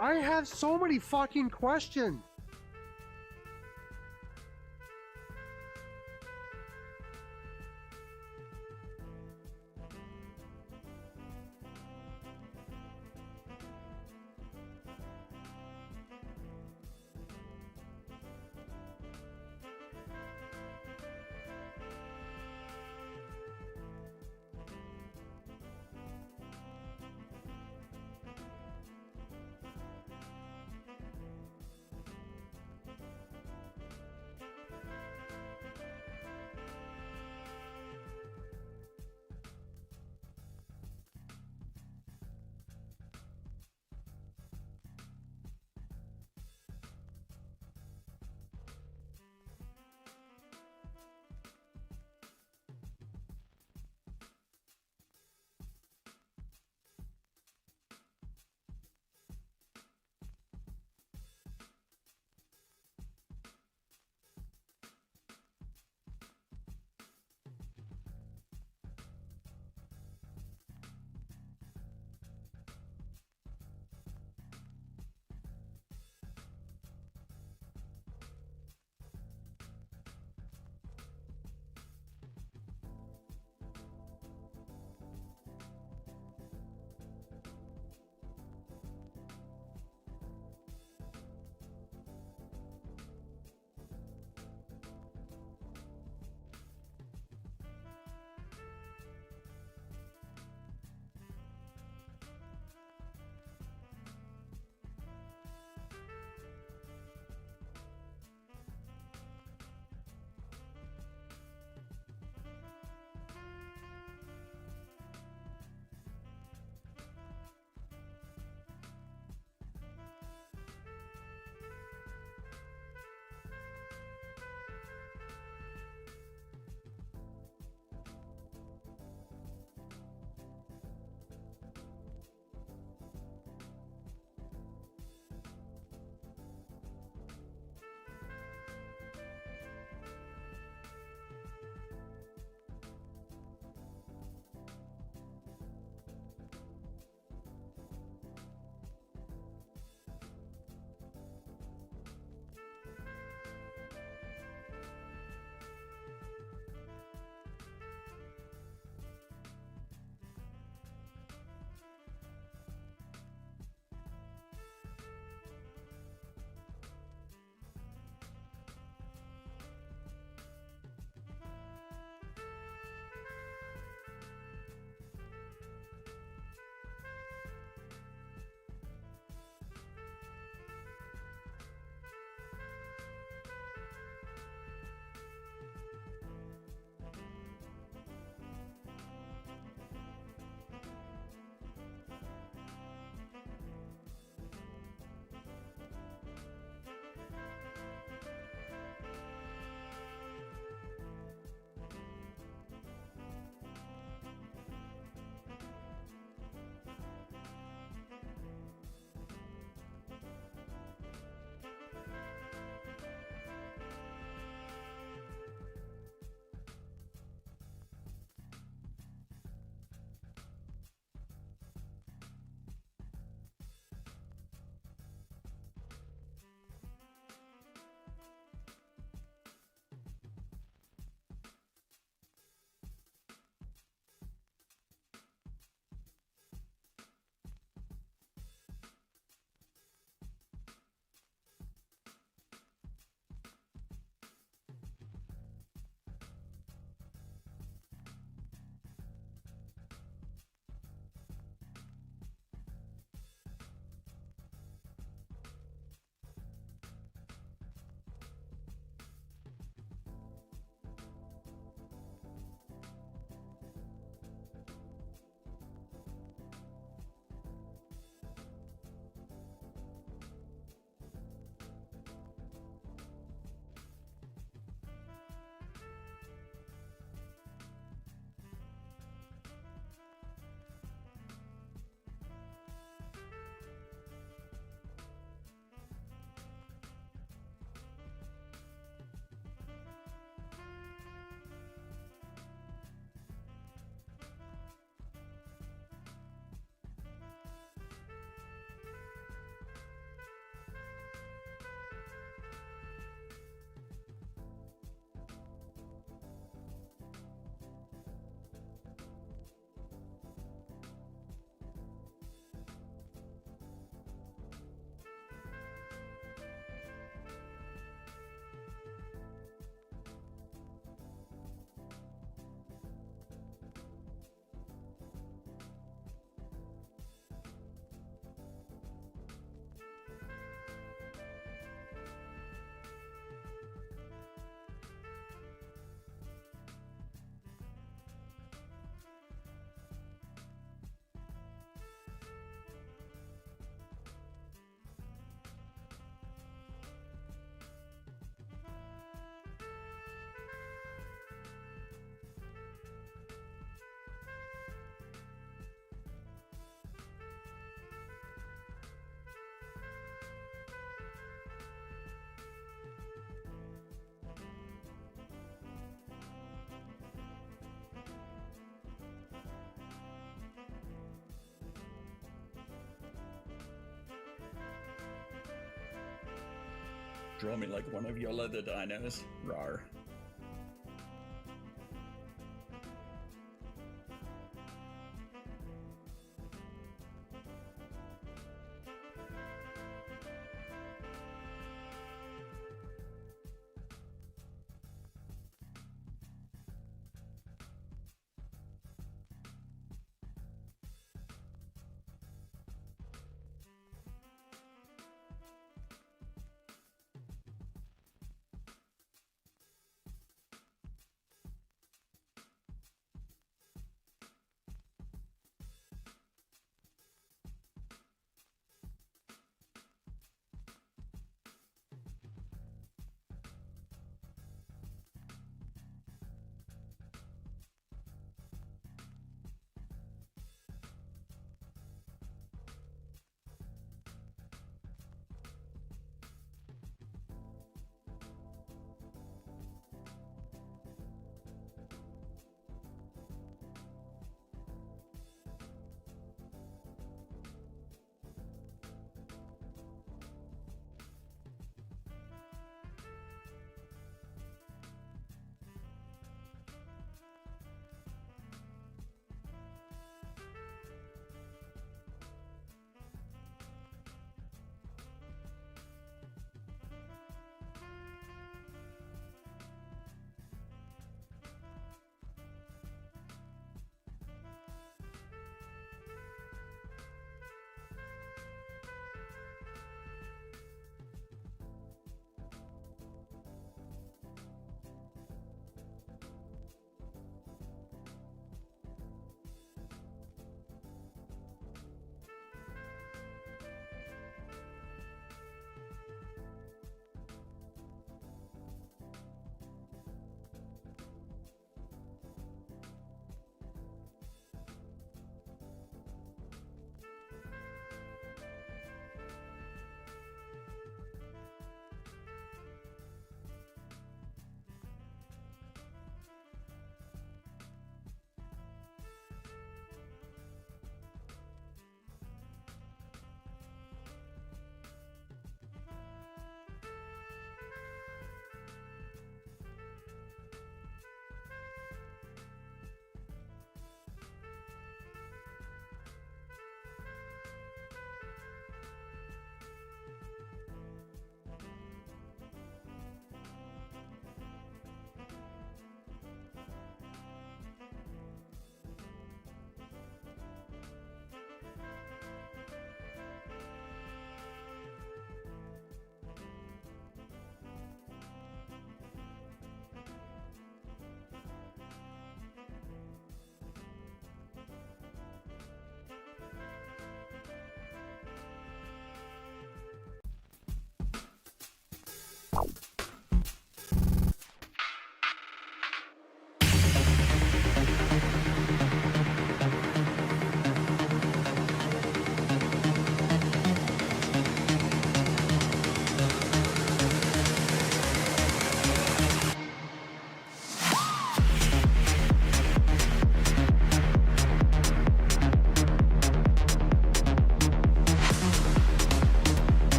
I have so many fucking questions. Draw me like one of your leather dinos. Rawr.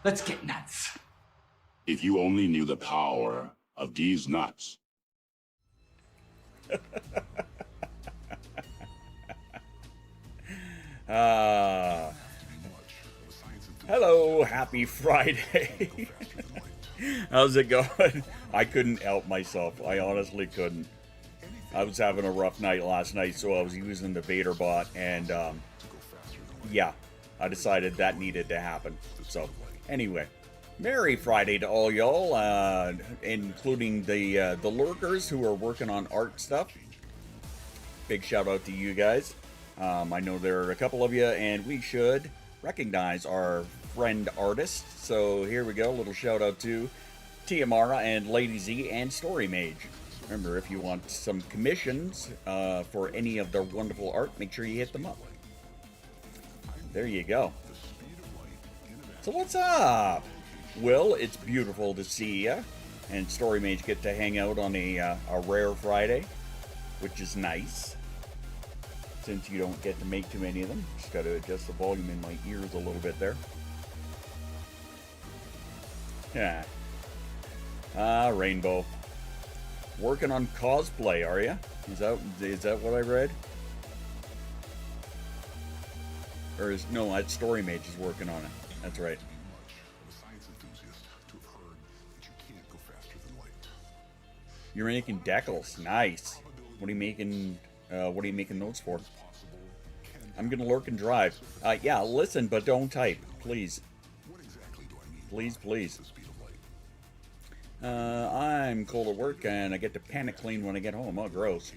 Let's get nuts. If you only knew the power of these nuts. Hello, happy Friday. How's it going? I couldn't help myself. I honestly couldn't. I was having a rough night last night, so I was using the Vader bot, and yeah, I decided that needed to happen. So, anyway, Merry Friday to all y'all, including the lurkers who are working on art stuff. Big shout out to you guys. I know there are a couple of you, and we should recognize our friend artists. So here we go, a little shout out to Tiamara and Lady Z and Story Mage. Remember, if you want some commissions for any of their wonderful art, make sure you hit them up. There you go. So what's up? Will, it's beautiful to see ya, and Story Mage get to hang out on a rare Friday, which is nice. Since you don't get to make too many of them, just got to adjust the volume in my ears a little bit there. Yeah. Rainbow. Working on cosplay, are you? Is that what I read? Or is no? That Story Mage is working on it. That's right. You're making decals. Nice. What are you making? What are you making notes for? I'm gonna lurk and drive. Yeah, listen, but don't type, please. Please, please. I'm cold at work, and I get to panic clean when I get home. Oh, gross.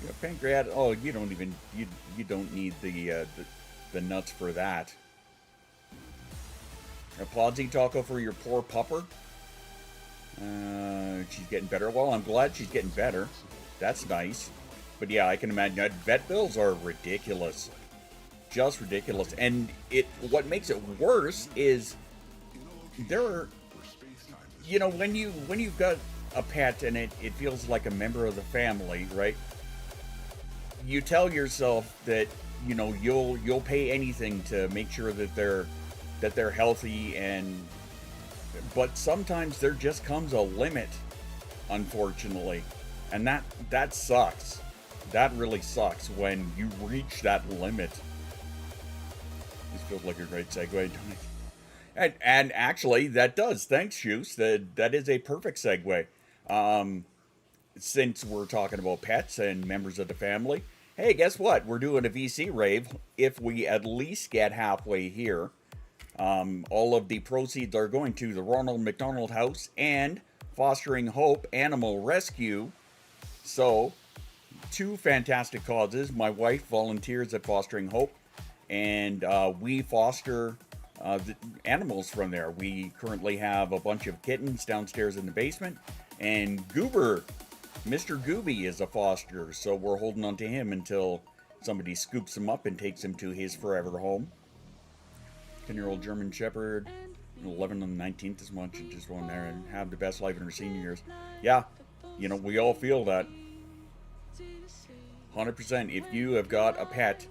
Yeah, pancreatic. Oh, you don't even. You don't need the nuts for that. A Podsy taco for your poor pupper. She's getting better. Well, I'm glad she's getting better. That's nice. But yeah, I can imagine that vet bills are ridiculous. Just ridiculous. And what makes it worse is you know, when you've got a pet and it feels like a member of the family, right? You tell yourself that, you know, you'll pay anything to make sure that they're healthy, but sometimes there just comes a limit, unfortunately. And that sucks. That really sucks when you reach that limit. This feels like a great segue, don't it? And actually, that does. Thanks, Shoes. That is a perfect segue. Since we're talking about pets and members of the family, hey, guess what? We're doing a VC rave. If we at least get halfway here, all of the proceeds are going to the Ronald McDonald House and Fostering Hope Animal Rescue. So, two fantastic causes. My wife volunteers at Fostering Hope, and we foster the animals from there. We currently have a bunch of kittens downstairs in the basement, and Goober, Mr. Gooby, is a foster, so we're holding on to him until somebody scoops him up and takes him to his forever home. 10-year-old German Shepherd, 11 on the 19th this month, and just went there and have the best life in her senior years. Yeah, you know, we all feel that. 100%. If you have got a pet,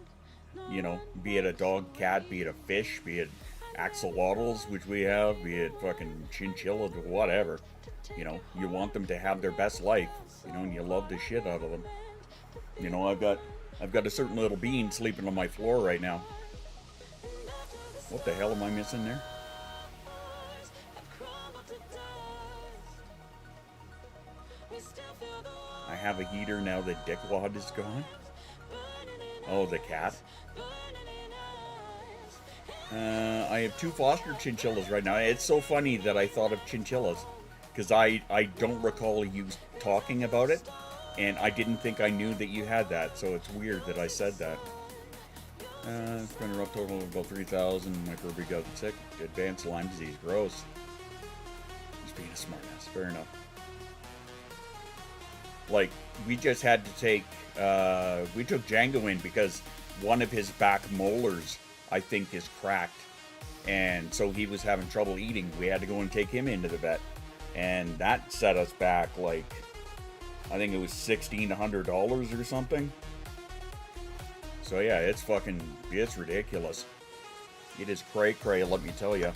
you know, be it a dog, cat, be it a fish, be it axolotls, which we have, be it fucking chinchillas, whatever, you know, you want them to have their best life, you know, and you love the shit out of them. You know, I've got a certain little bean sleeping on my floor right now. What the hell am I missing there? I have a heater now that Dickwad is gone. Oh, the cat. I have two foster chinchillas right now. It's so funny that I thought of chinchillas, because I don't recall you talking about it, and I didn't think I knew that you had that, so it's weird that I said that. Spent a rough total of about 3,000. My Kirby got sick. Advanced Lyme disease. Gross. Just being a smartass. Fair enough. Like, we just had to take, we took Django in because one of his back molars, I think, is cracked. And so he was having trouble eating. We had to go and take him into the vet. And that set us back, like, I think it was $1,600 or something. So yeah, it's ridiculous. It is cray-cray, let me tell you.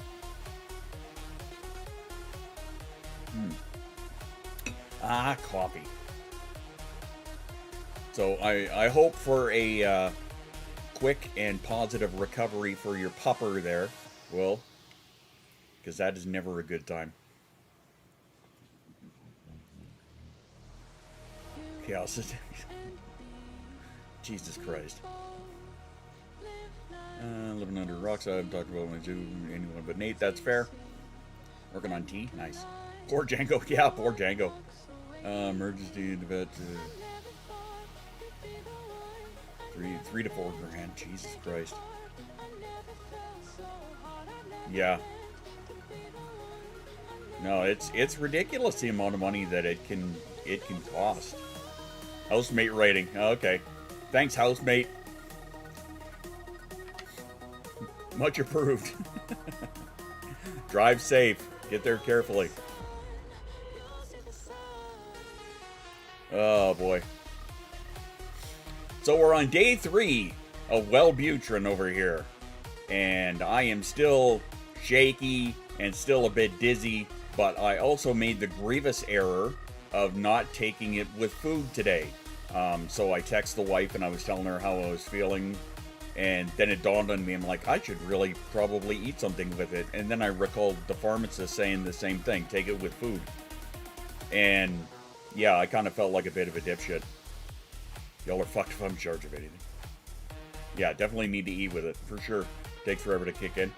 Coffee. So I hope for a quick and positive recovery for your pupper there, Will, because that is never a good time. Chaos. Jesus Christ. Living under rocks. I've talked about my zoo, anyone but Nate. That's fair. Working on tea. Nice. Poor Django. Yeah, poor Django. Emergency in the vet. 3 to 4 grand. Jesus Christ. Yeah. No, it's ridiculous the amount of money that it can cost. Housemate rating. Okay. Thanks, housemate. Much approved. Drive safe. Get there carefully. Oh boy. So we're on day 3 of Wellbutrin over here. And I am still shaky and still a bit dizzy, but I also made the grievous error of not taking it with food today. So I texted the wife and I was telling her how I was feeling, and then it dawned on me, I'm like, I should really probably eat something with it. And then I recalled the pharmacist saying the same thing, take it with food. And yeah, I kind of felt like a bit of a dipshit. Y'all are fucked if I'm in charge of anything. Yeah, definitely need to eat with it, for sure. Takes forever to kick in.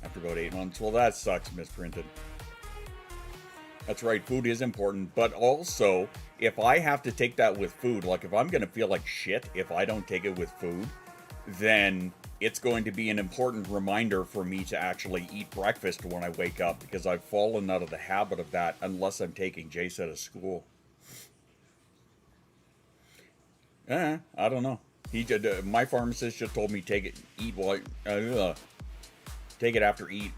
After about 8 months. Well, that sucks, misprinted. That's right, food is important, but also, if I have to take that with food, like if I'm going to feel like shit if I don't take it with food, then it's going to be an important reminder for me to actually eat breakfast when I wake up, because I've fallen out of the habit of that unless I'm taking Jace out of school. I don't know. He did. My pharmacist just told me take it after eating.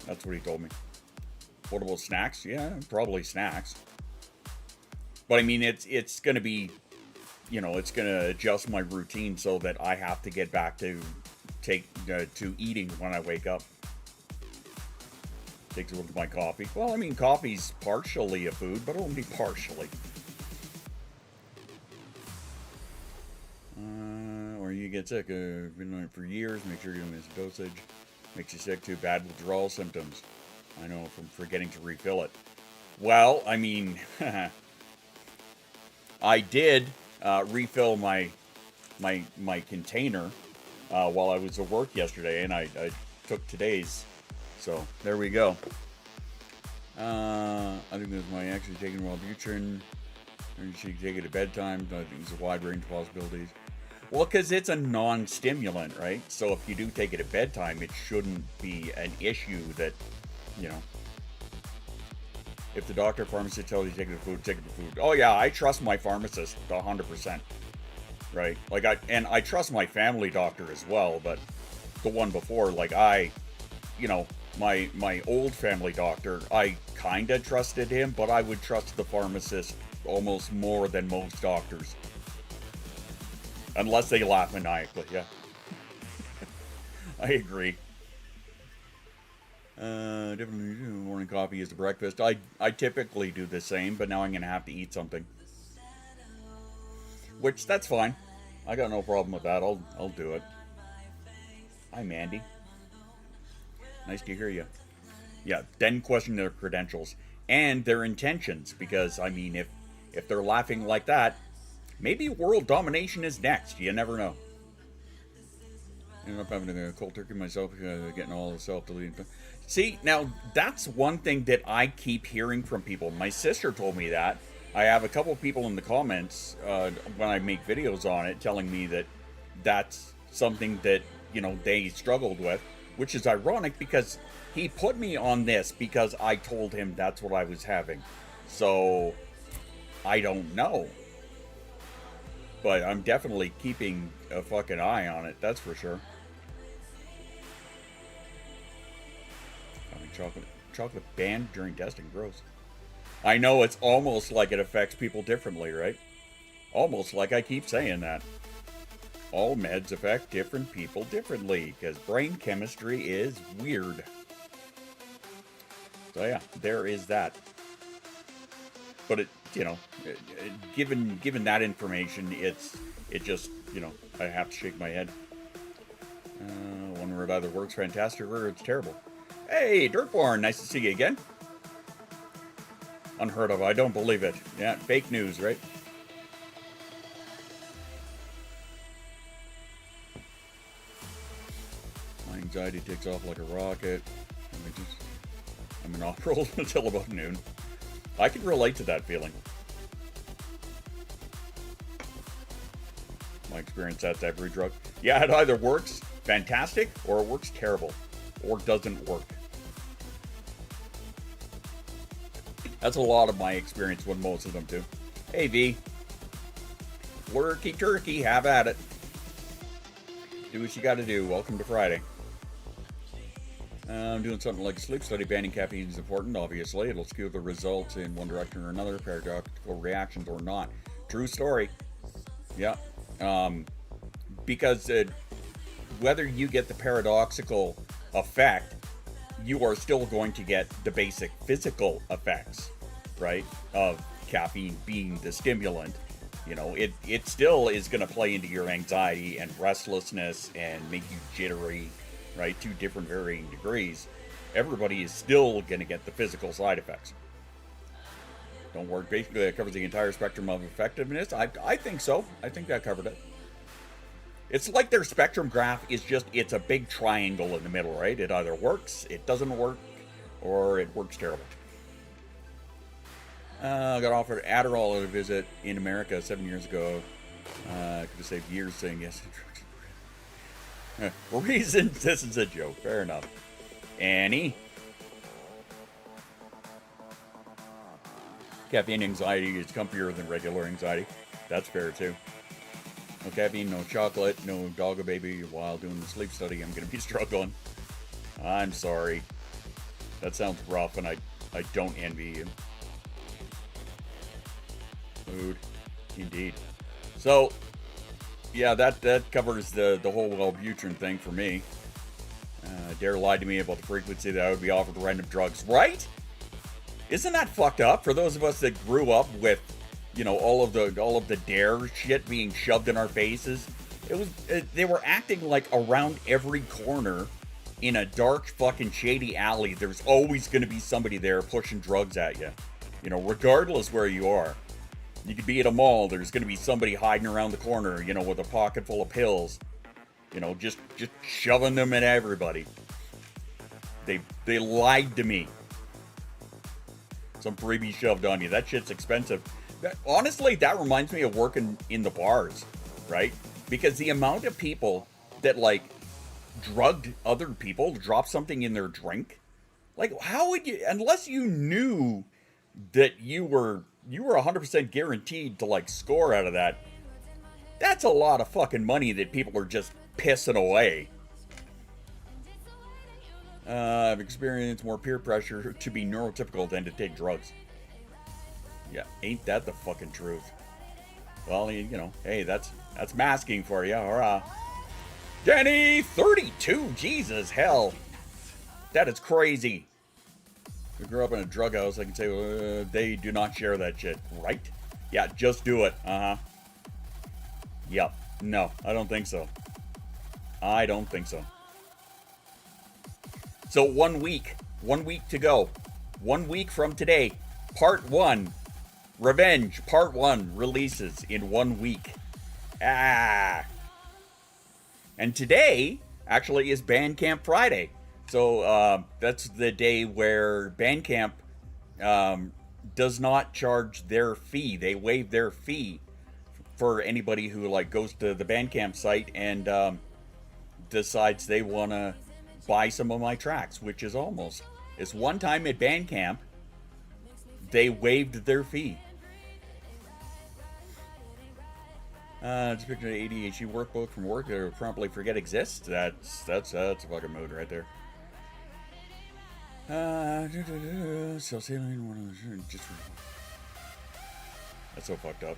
That's what he told me. What about snacks? Yeah, probably snacks. But I mean, it's going to be, it's going to adjust my routine so that I have to get back to eating when I wake up. Takes a look at my coffee. Well, I mean, coffee's partially a food, but only partially. Or you get sick. Been on it for years. Make sure you don't miss dosage. Makes you sick too. Bad withdrawal symptoms. I know, from forgetting to refill it. Well, I mean, I did refill my container while I was at work yesterday, and I took today's. So there we go. I think this might actually taking Wellbutrin. You should take it at bedtime. I think there's a wide range of possibilities. Well, because it's a non-stimulant, right? So if you do take it at bedtime, it shouldn't be an issue that, if the doctor or pharmacist tells you to take it to food, take it to food. Oh yeah, I trust my pharmacist 100%, right? Like I trust my family doctor as well, but the one before, like my old family doctor, I kind of trusted him, but I would trust the pharmacist almost more than most doctors. Unless they laugh maniacally, yeah. I agree. Definitely morning coffee is the breakfast. I typically do the same, but now I'm going to have to eat something. Which, that's fine. I got no problem with that. I'll do it. Hi, Mandy. Nice to hear you. Yeah, then question their credentials and their intentions, because, I mean, if they're laughing like that, maybe world domination is next. You never know. I ended up having a cold turkey myself, getting all the self-deleting. See, now, that's one thing that I keep hearing from people. My sister told me that. I have a couple of people in the comments, when I make videos on it, telling me that that's something that, they struggled with, which is ironic because he put me on this because I told him that's what I was having. So, I don't know. But I'm definitely keeping a fucking eye on it, that's for sure. Chocolate banned during testing, gross. I know, it's almost like it affects people differently, right? Almost like I keep saying that. All meds affect different people differently, because brain chemistry is weird. So yeah, there is that. But given that information, it just, I have to shake my head. One where it either works fantastic or it's terrible. Hey, Dirtborn, nice to see you again. Unheard of, I don't believe it. Yeah, fake news, right? My anxiety takes off like a rocket. I'm in off-roll until about noon. I can relate to that feeling. My experience, that's every drug. Yeah, it either works fantastic or it works terrible or doesn't work. That's a lot of my experience with most of them too. Hey V, worky turkey, have at it. Do what you gotta do. Welcome to Friday. I'm doing something like a sleep study. Banning caffeine is important, obviously. It'll skew the results in one direction or another, paradoxical reactions or not. True story. Yeah. Because whether you get the paradoxical effect, you are still going to get the basic physical effects, right, of caffeine being the stimulant. It still is going to play into your anxiety and restlessness and make you jittery, right, to different varying degrees. Everybody is still going to get the physical side effects. Don't work. Basically, that covers the entire spectrum of effectiveness. I think so. I think that covered it. It's like their spectrum graph is it's a big triangle in the middle, right? It either works, it doesn't work, or it works terrible. I got offered Adderall at a visit in America 7 years ago. I could have saved years saying yes to drugs. Reasons, this is a joke. Fair enough. Annie? Caffeine anxiety is comfier than regular anxiety. That's fair too. No caffeine, no chocolate, no doggo baby. While doing the sleep study, I'm going to be struggling. I'm sorry. That sounds rough, and I don't envy you. Food. Indeed. So, yeah, that covers the whole Wellbutrin thing for me. Dare lied to me about the frequency that I would be offered random drugs. Right? Isn't that fucked up? For those of us that grew up with, all of the dare shit being shoved in our faces, they were acting like around every corner in a dark fucking shady alley. There's always going to be somebody there pushing drugs at you. Regardless where you are. You could be at a mall, there's going to be somebody hiding around the corner, with a pocket full of pills. Just shoving them at everybody. They lied to me. Some freebie shoved on you. That shit's expensive. Honestly, that reminds me of working in the bars, right? Because the amount of people that, drugged other people to drop something in their drink, how would you, unless you knew that you were 100% guaranteed to, score out of that, that's a lot of fucking money that people are just pissing away. I've experienced more peer pressure to be neurotypical than to take drugs. Yeah, ain't that the fucking truth? Well, hey, that's masking for you, hurrah. Jenny, 32, Jesus, hell. That is crazy. If you grew up in a drug house, I can say they do not share that shit, right? Yeah, just do it, Yep, no, I don't think so. I don't think so. So 1 week to go. 1 week from today, part 1, Revenge, part 1 releases in 1 week. And today, actually, is Bandcamp Friday. So that's the day where Bandcamp does not charge their fee. They waive their fee for anybody who goes to the Bandcamp site and decides they want to buy some of my tracks, which is almost. It's one time at Bandcamp, they waived their fee. It's a picture of the ADHD workbook from work that I promptly forget exists. That's a fucking mood right there. That's so fucked up.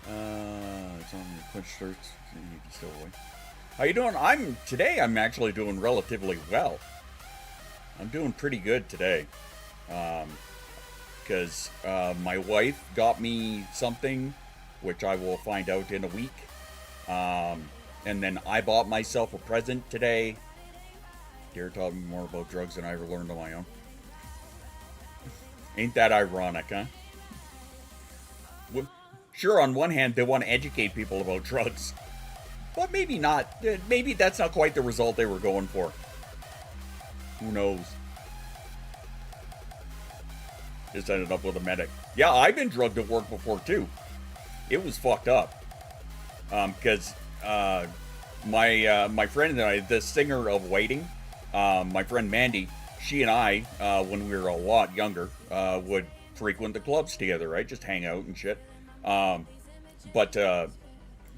It's on your punch starts. You can still wait. How you doing? I'm actually doing relatively well. I'm doing pretty good today. Because my wife got me something, which I will find out in a week. And then I bought myself a present today. Dare taught me more about drugs than I ever learned on my own. Ain't that ironic, huh? Well, sure, on one hand, they want to educate people about drugs. But maybe not. Maybe that's not quite the result they were going for. Who knows? Just ended up with a medic. Yeah, I've been drugged at work before, too. It was fucked up. Because my friend and I, the singer of Waiting, my friend Mandy, she and I, when we were a lot younger, would frequent the clubs together, right? Just hang out and shit. But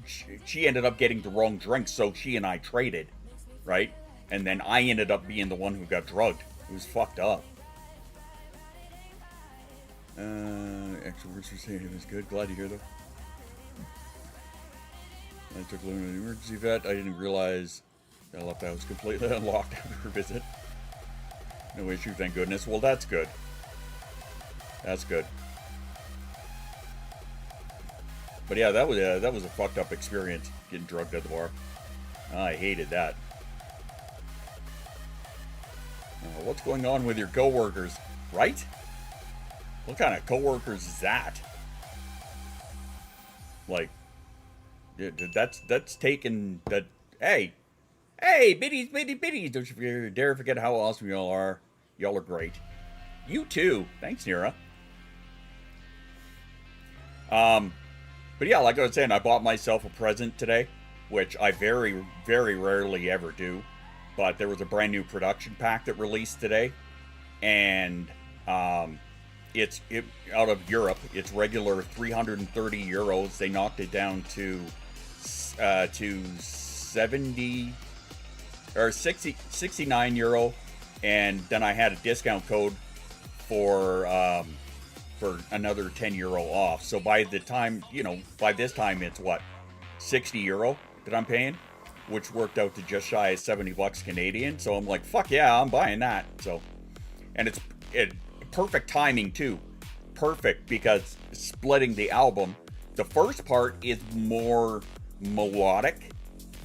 she ended up getting the wrong drink, so she and I traded, right? And then I ended up being the one who got drugged. It was fucked up. Extroverts were saying it was good. Glad to hear that. I took Luna to an emergency vet. I didn't realize I left the house completely unlocked after her visit. No issue, thank goodness. Well, that's good. That's good. But yeah, that was a fucked up experience, getting drugged at the bar. I hated that. What's going on with your coworkers, right? What kind of coworkers is that? Like, that's taken that. Hey, biddies! Don't you dare forget how awesome y'all are. Y'all are great. You too. Thanks, Nira. But yeah, like I was saying, I bought myself a present today, which I very, very rarely ever do. But there was a brand new production pack that released today, and it's out of Europe. It's regular 330 euros. They knocked it down to 70 or 69 euro, and then I had a discount code for another 10 euro off. So by the time, by this time it's what, 60 euro that I'm paying, which worked out to just shy of 70 bucks Canadian. So I'm like, fuck yeah, I'm buying that. So, and it's perfect timing too. Perfect, because splitting the album, the first part is more melodic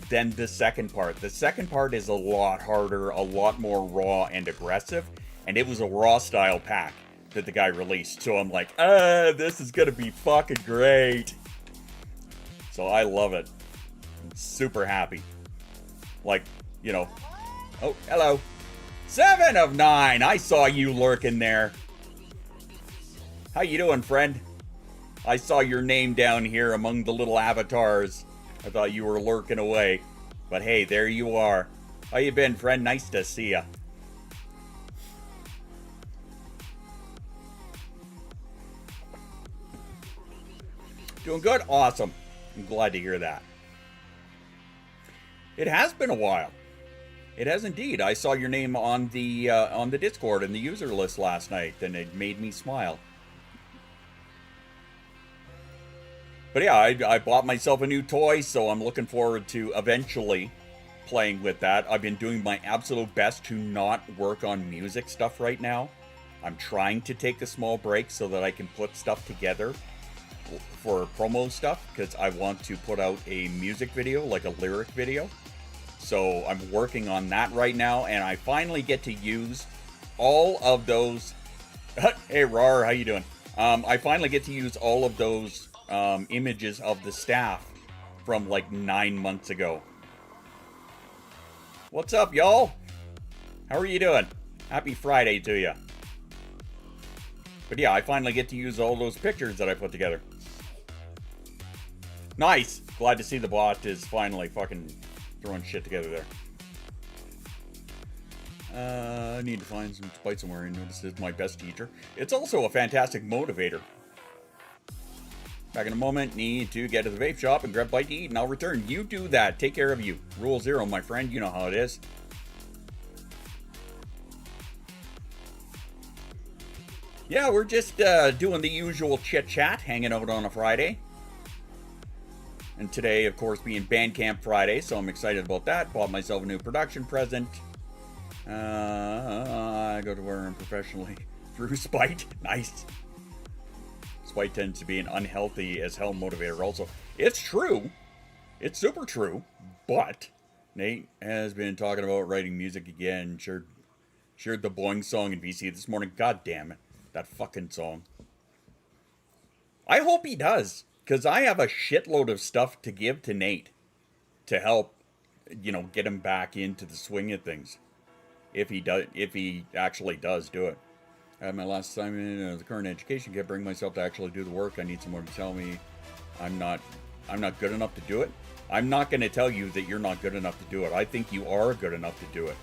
than the second part. The second part is a lot harder, a lot more raw and aggressive, and it was a raw style pack that the guy released. So I'm like, this is gonna be fucking great. So I love it. I'm super happy. Like, oh, hello. 7 of 9. I saw you lurking there. How you doing, friend? I saw your name down here among the little avatars. I thought you were lurking away. But hey, there you are. How you been, friend? Nice to see ya. Doing good? Awesome. I'm glad to hear that. It has been a while. It has indeed. I saw your name on the Discord and the user list last night, and it made me smile. But yeah, I bought myself a new toy, so I'm looking forward to eventually playing with that. I've been doing my absolute best to not work on music stuff right now. I'm trying to take a small break so that I can put stuff together for promo stuff, because I want to put out a music video, like a lyric video. So I'm working on that right now, and I finally get to use all of those. Hey, Rar, how you doing? I finally get to use all of those images of the staff from like 9 months ago. What's up, y'all? How are you doing? Happy Friday to you. But yeah, I finally get to use all those pictures that I put together. Nice! Glad to see the bot is finally fucking throwing shit together there. I need to find some spite somewhere. I notice it's my best teacher. It's also a fantastic motivator. Back in a moment. Need to get to the vape shop and grab a bite to eat, and I'll return. You do that. Take care of you. Rule 0, my friend. You know how it is. Yeah, we're just doing the usual chit-chat, hanging out on a Friday. And today, of course, being Bandcamp Friday, so I'm excited about that. Bought myself a new production present. I go to where I'm professionally through spite. Nice. Spite tends to be an unhealthy as hell motivator also. It's true. It's super true. But Nate has been talking about writing music again. Shared the Boing song in BC this morning. God damn it. That fucking song. I hope he does. Because I have a shitload of stuff to give to Nate. To help, get him back into the swing of things. If he actually does do it. I had my last assignment in the current education. Can't bring myself to actually do the work. I need someone to tell me I'm not good enough to do it. I'm not going to tell you that you're not good enough to do it. I think you are good enough to do it.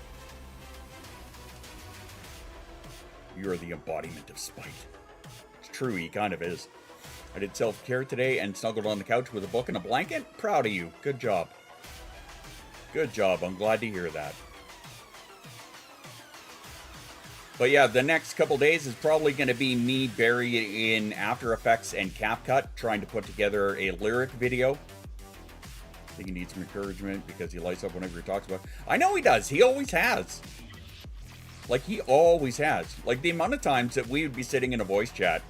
You're the embodiment of spite. It's true, he kind of is. I did self-care today and snuggled on the couch with a book and a blanket. Proud of you. Good job. Good job. I'm glad to hear that. But yeah, the next couple days is probably going to be me buried in After Effects and CapCut, trying to put together a lyric video. I think he needs some encouragement because he lights up whenever he talks about it. I know he does. He always has. Like, he always has. Like, the amount of times that we would be sitting in a voice chat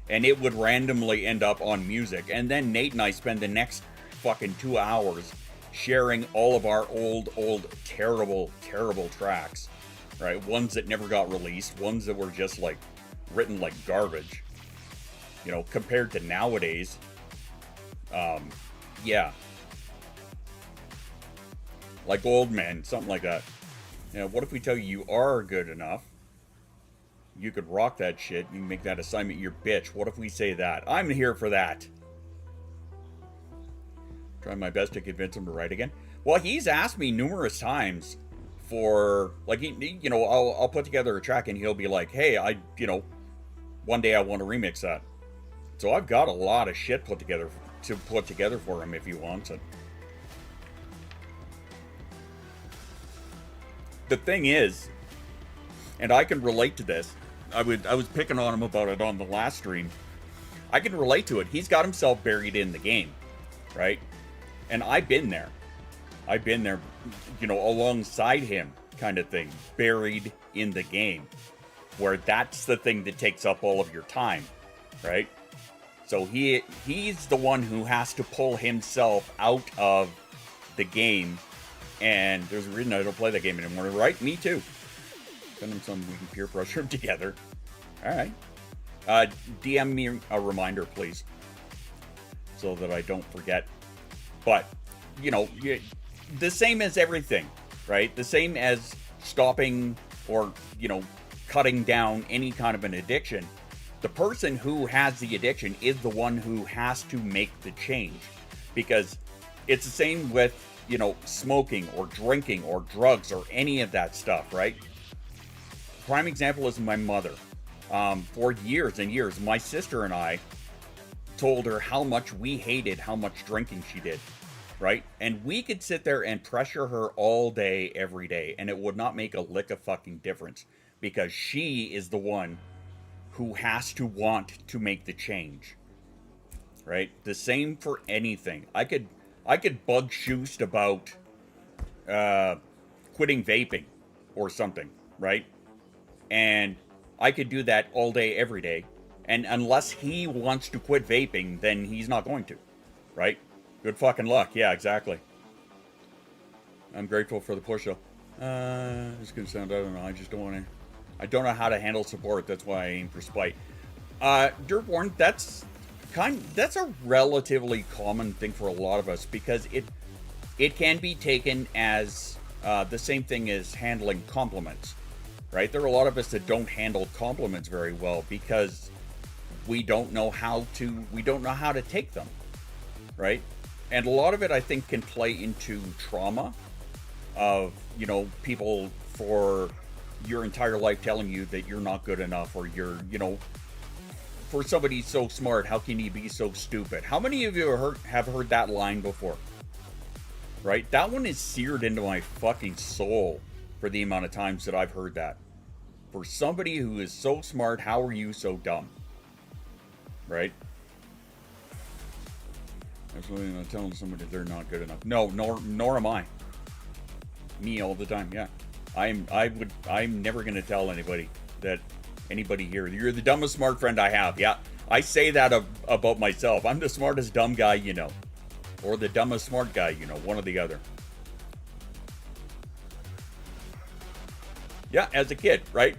and it would randomly end up on music. And then Nate and I spend the next fucking 2 hours sharing all of our old, terrible, terrible tracks. Right? Ones that never got released. Ones that were just, like, written like garbage. Compared to nowadays. Yeah. Like Old Man. Something like that. What if we tell you are good enough? You could rock that shit. You can make that assignment your bitch. What if we say that? I'm here for that. Trying my best to convince him to write again. Well, he's asked me numerous times for, like, I'll put together a track and he'll be like, hey, one day I want to remix that. So I've got a lot of shit put together for him if he wants it. The thing is, and I can relate to this, I was picking on him about it on the last stream. I can relate to it. He's got himself buried in the game, right? And I've been there. I've been there, alongside him, kind of thing, buried in the game, where that's the thing that takes up all of your time, right? So he's the one who has to pull himself out of the game, and there's a reason I don't play that game anymore, right? Me too. Send him some, we can peer pressure him together. All right. DM me a reminder, please, so that I don't forget. But, the same as everything, right? The same as stopping or, cutting down any kind of an addiction. The person who has the addiction is the one who has to make the change. Because it's the same with, smoking or drinking or drugs or any of that stuff, right? Prime example is my mother. For years and years, my sister and I told her how much we hated how much drinking she did, right? And we could sit there and pressure her all day, every day, and it would not make a lick of fucking difference, because she is the one who has to want to make the change, right? The same for anything. I could bug Shoost about quitting vaping or something, right? And I could do that all day, every day. And unless he wants to quit vaping, then he's not going to, right? Good fucking luck. Yeah, exactly. I'm grateful for the push, though. This can sound, I don't know. I just don't want to. I don't know how to handle support. That's why I aim for spite. Dirtborn, that's a relatively common thing for a lot of us, because it can be taken as the same thing as handling compliments, right? There are a lot of us that don't handle compliments very well because we don't know how to take them, right? And a lot of it, I think, can play into trauma of, people for your entire life telling you that you're not good enough, or you're, for somebody so smart, how can you be so stupid? How many of you have heard that line before? Right? That one is seared into my fucking soul for the amount of times that I've heard that. For somebody who is so smart, how are you so dumb? Right? Absolutely not telling somebody they're not good enough. No, nor am I. Me all the time, yeah. I'm never gonna tell anybody that anybody here, you're the dumbest smart friend I have. Yeah, I say that about myself. I'm the smartest dumb guy you know, or the dumbest smart guy you know, one or the other. Yeah, as a kid, right?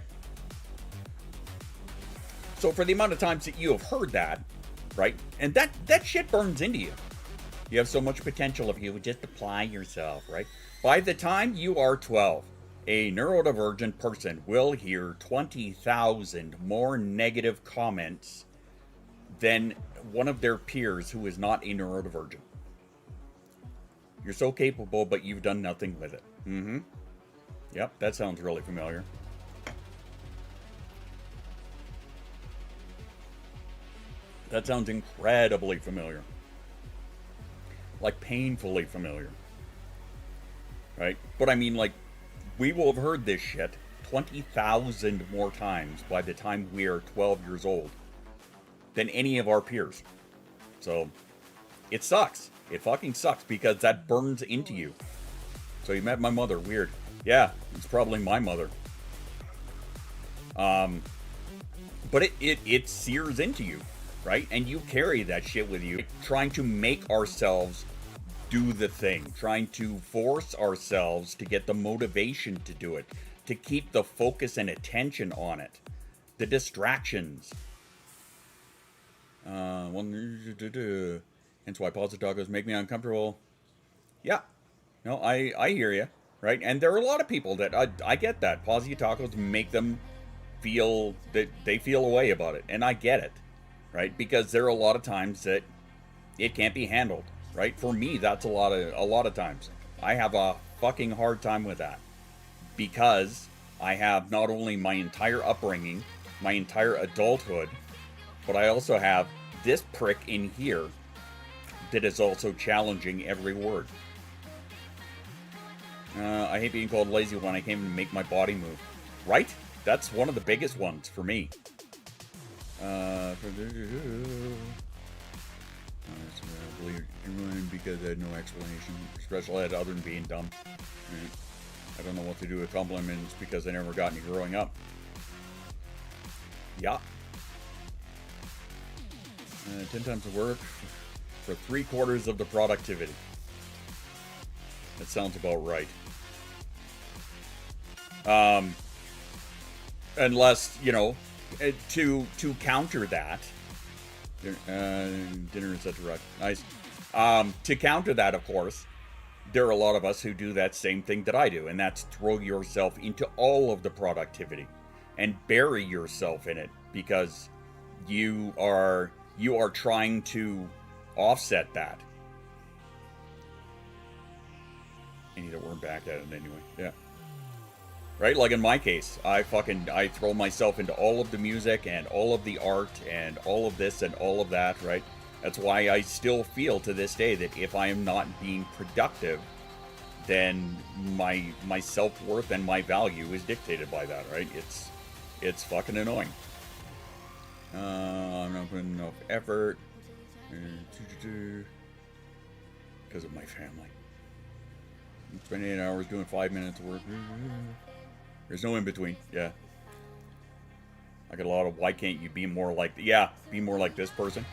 So for the amount of times that you have heard that, right, and that shit burns into you. You have so much potential if you would just apply yourself, right? By the time you are 12, a neurodivergent person will hear 20,000 more negative comments than one of their peers who is not a neurodivergent. You're so capable, but you've done nothing with it. Mm-hmm. Yep, that sounds really familiar. That sounds incredibly familiar. Like painfully familiar. Right? But I mean, like, we will have heard this shit 20,000 more times by the time we are 12 years old than any of our peers. So, it sucks. It fucking sucks because that burns into you. So you met my mother. Weird. Yeah, it's probably my mother. But it sears into you, right? And you carry that shit with you, trying to make ourselves do the thing, trying to force ourselves to get the motivation to do it, to keep the focus and attention on it, the distractions. Hence why positive tacos make me uncomfortable. Yeah, no, I hear you, right? And there are a lot of people that I get that positive tacos make them feel that they feel a way about it, and I get it, right? Because there are a lot of times that it can't be handled, right? For me, that's a lot of times. I have a fucking hard time with that because I have not only my entire upbringing, my entire adulthood, but I also have this prick in here that is also challenging every word. I hate being called lazy when I can't even make my body move. Right? That's one of the biggest ones for me. I believe everyone because I had no explanation, special ed other than being dumb. Right? I don't know what to do with compliments because I never got any growing up. Yeah. 10 times the work for 3/4 of the productivity. That sounds about right. Unless, you know, to counter that, dinner is such a rush. Nice. To counter that, of course, there are a lot of us who do that same thing that I do, and that's throw yourself into all of the productivity and bury yourself in it because you are trying to offset that. I need to worm back at it anyway. Yeah. Right? Like in my case, I throw myself into all of the music and all of the art and all of this and all of that, right? That's why I still feel to this day that if I am not being productive, then my self-worth and my value is dictated by that, right? It's fucking annoying. I'm not putting enough effort because of my family. I'm spending 8 hours doing 5 minutes of work. There's no in between. Yeah. I got a lot of why can't you be more like this person,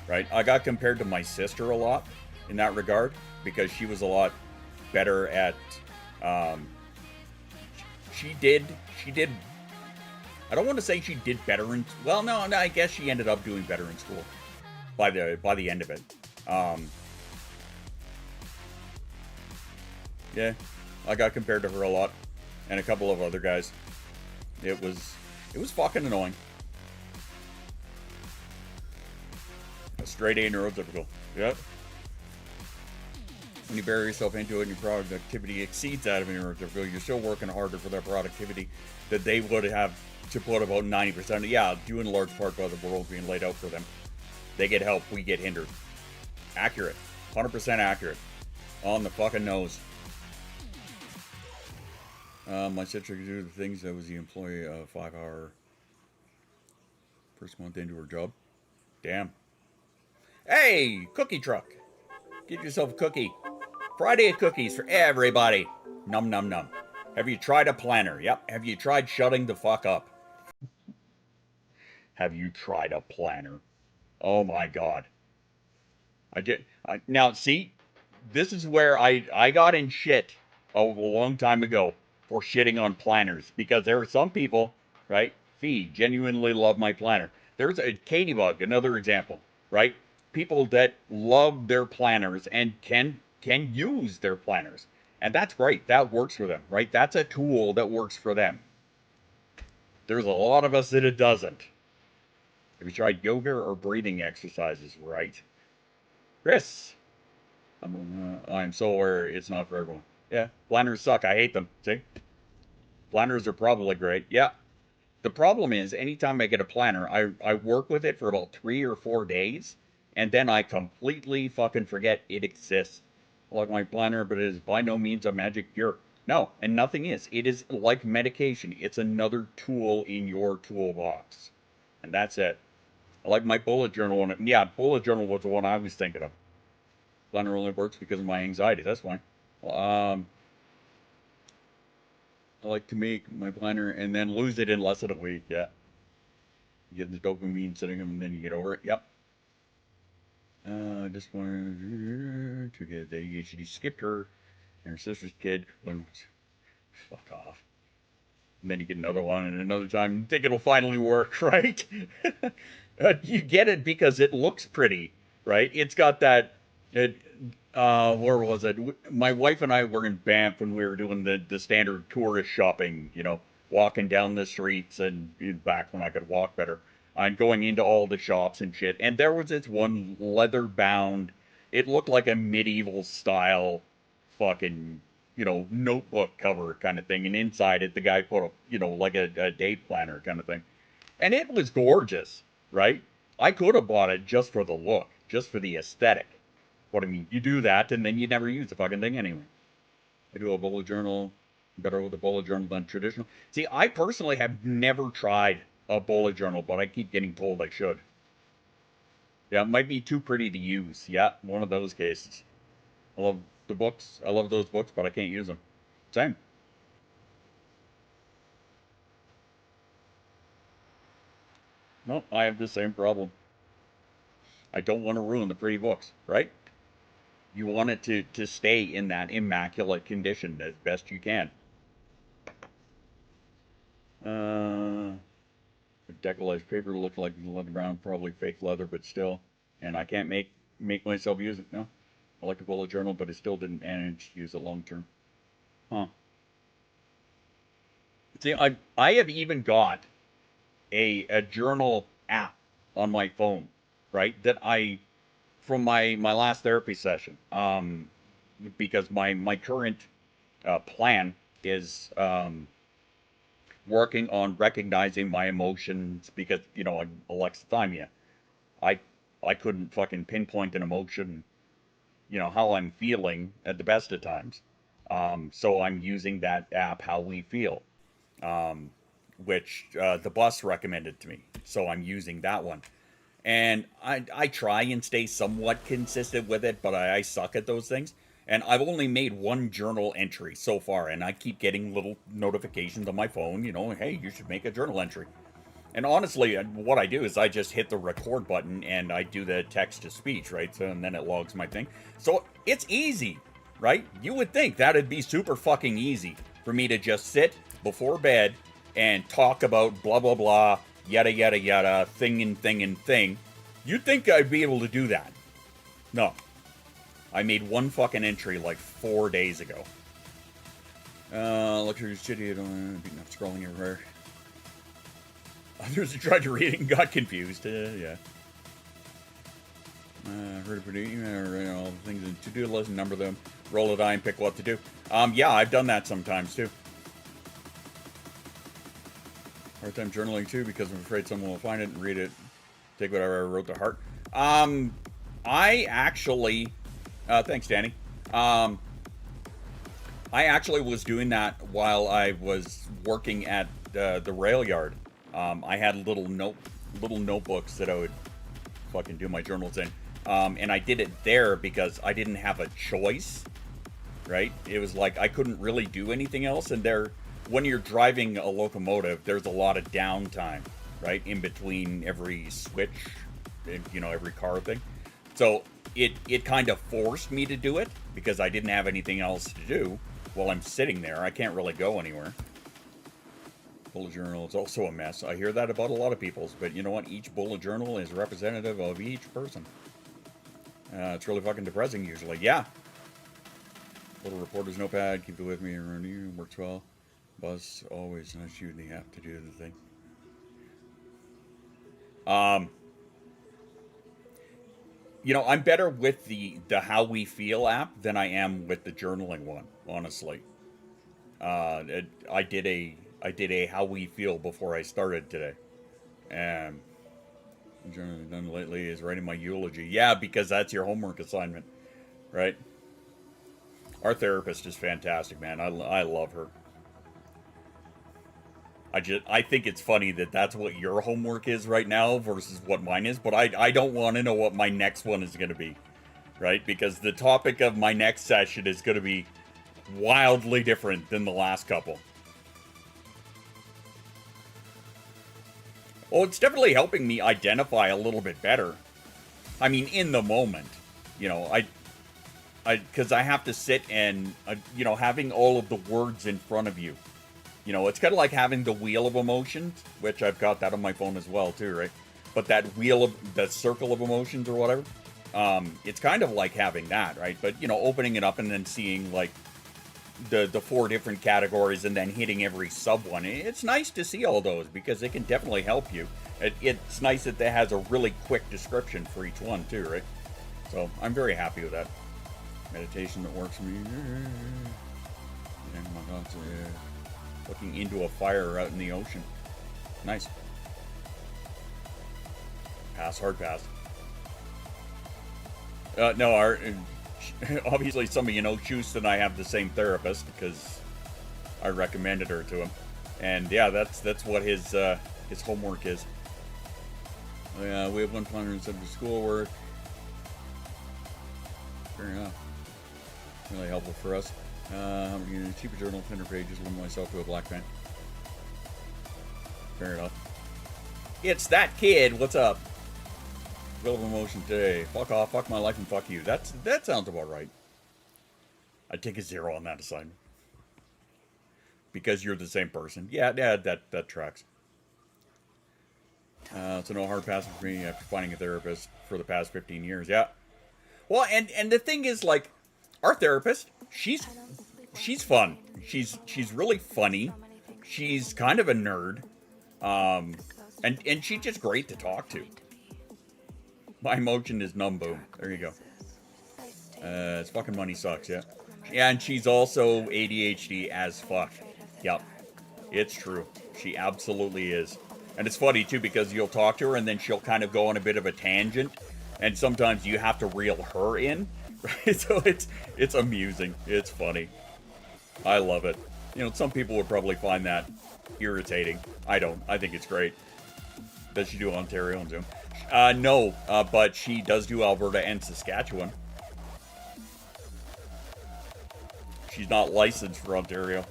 right? I got compared to my sister a lot in that regard because she was a lot better at she did I don't want to say she did better in no, I guess she ended up doing better in school by the end of it. Yeah, I got compared to her a lot and a couple of other guys. It was fucking annoying. A straight A neurotypical. Yep. When you bury yourself into it and your productivity exceeds that of a neurotypical, you're still working harder for their productivity that they would have to put about 90%. Yeah, due in large part by the world being laid out for them. They get help, we get hindered. Accurate. 100% accurate. On the fucking nose. My sister could do the things that was the employee 5-hour first month into her job. Damn. Hey, cookie truck. Get yourself a cookie. Friday of cookies for everybody. Num num num. Have you tried a planner? Yep. Have you tried shutting the fuck up? Have you tried a planner? Oh my god. Now see, this is where I got in shit a long time ago for shitting on planners, because there are some people, right? Fee genuinely love my planner. There's a Katybug, another example, right? People that love their planners and can use their planners, and that's great. That works for them, right? That's a tool that works for them. There's a lot of us that it doesn't. Have you tried yoga or breathing exercises? Right, Chris? I'm so aware it's not for everyone. Yeah, planners suck. I hate them. See? Planners are probably great. Yeah. The problem is, anytime I get a planner, I work with it for about 3 or 4 days, and then I completely fucking forget it exists. I like my planner, but it is by no means a magic cure. No, and nothing is. It is like medication. It's another tool in your toolbox. And that's it. I like my bullet journal one. Yeah, bullet journal was the one I was thinking of. Planner only works because of my anxiety. That's fine. Well, I like to make my planner and then lose it in less than a week. Yeah. You get the dopamine sitting and then you get over it. Yep. I just wanted to get the ADHD skipped her and her sister's kid. Fuck off. And then you get another one and another time. You think it'll finally work, right? You get it because it looks pretty, right? It's got that. Where was it? My wife and I were in Banff when we were doing the standard tourist shopping, walking down the streets and back when I could walk better. And going into all the shops and shit. And there was this one leather bound, it looked like a medieval style fucking, notebook cover kind of thing. And inside it, the guy put like a date planner kind of thing. And it was gorgeous, right? I could have bought it just for the look, just for the aesthetic. What I mean, you do that and then you never use the fucking thing anyway. I do a bullet journal, better with a bullet journal than traditional. See, I personally have never tried a bullet journal, but I keep getting told I should. Yeah, it might be too pretty to use. Yeah, one of those cases. I love the books. I love those books, but I can't use them. Same. No, I have the same problem. I don't want to ruin the pretty books, right? You want it to stay in that immaculate condition as best you can. Decollage paper looked like leather brown, probably fake leather, but still. And I can't make myself use it. No, I like a bullet journal, but I still didn't manage to use it long term. Huh? See, I have even got a journal app on my phone, right? That from my last therapy session. Because my current plan is working on recognizing my emotions, because alexithymia. I couldn't fucking pinpoint an emotion, how I'm feeling at the best of times. So I'm using that app, How We Feel, which the boss recommended to me. So I'm using that one. And I try and stay somewhat consistent with it, but I suck at those things. And I've only made one journal entry so far, and I keep getting little notifications on my phone, hey, you should make a journal entry. And honestly, what I do is I just hit the record button and I do the text to speech, right? So, and then it logs my thing. So it's easy, right? You would think that'd be super fucking easy for me to just sit before bed and talk about blah, blah, blah, yada, yada, yada, thing and thing and thing. You'd think I'd be able to do that. No. I made one fucking entry like 4 days ago. Look who's shitty, I don't be enough scrolling everywhere. Others who tried to read it and got confused. Yeah. Heard of it, all the things in to-do list and number them, roll a die and pick what to do. Yeah, I've done that sometimes too. Hard time journaling too, because I'm afraid someone will find it and read it. Take whatever I wrote to heart. I actually, thanks, Danny. I actually was doing that while I was working at the rail yard. I had little notebooks that I would fucking do my journals in. And I did it there because I didn't have a choice, right? It was like I couldn't really do anything else. And there, when you're driving a locomotive, there's a lot of downtime, right? In between every switch, you know, every car thing. So it kind of forced me to do it because I didn't have anything else to do while I'm sitting there. I can't really go anywhere. Bullet journal is also a mess. I hear that about a lot of people's, but you know what? Each bullet journal is representative of each person. It's really fucking depressing usually. Yeah. Little reporter's notepad, keep it with me around you, works well. Buzz always nudge you the app to do the thing. You know, I'm better with the How We Feel app than I am with the journaling one, honestly. I did a How We Feel before I started today. And journaling done lately is writing my eulogy. Yeah, because that's your homework assignment, right? Our therapist is fantastic, man. I love her. I think it's funny that that's what your homework is right now versus what mine is, but I don't want to know what my next one is going to be, right? Because the topic of my next session is going to be wildly different than the last couple. Well, it's definitely helping me identify a little bit better. I mean, in the moment, you know, because I have to sit and, you know, having all of the words in front of you. You know, it's kind of like having the wheel of emotions, which I've got that on my phone as well, too, right? But that wheel of, the circle of emotions or whatever, it's kind of like having that, right? But, you know, opening it up and then seeing, like, the 4 different categories and then hitting every sub one. It's nice to see all those because it can definitely help you. It's nice that it has a really quick description for each one, too, right? So, I'm very happy with that. Meditation that works for me. My thoughts, looking into a fire out in the ocean. Nice. Pass, hard pass. No, obviously some of you know Chust and I have the same therapist because I recommended her to him. And yeah, that's what his homework is. We have 100 subject schoolwork. Fair enough. Really helpful for us. Cheaper journal, 100 pages, limit myself to a black pen. Fair enough. It's that kid. What's up? Will of emotion today. Fuck off, fuck my life, and fuck you. That sounds about right. I'd take a 0 on that assignment. Because you're the same person. Yeah, that tracks. So no hard passes for me after finding a therapist for the past 15 years. Yeah. Well, and the thing is, like, our therapist, she's fun. She's really funny. She's kind of a nerd. And she's just great to talk to. My emotion is numb, boom. There you go. It's fucking money sucks, yeah. And she's also ADHD as fuck. Yep. It's true. She absolutely is. And it's funny, too, because you'll talk to her and then she'll kind of go on a bit of a tangent. And sometimes you have to reel her in. Right? So it's amusing. It's funny. I love it. You know, some people would probably find that irritating. I don't. I think it's great. Does she do Ontario and Zoom? No, but she does do Alberta and Saskatchewan. She's not licensed for Ontario.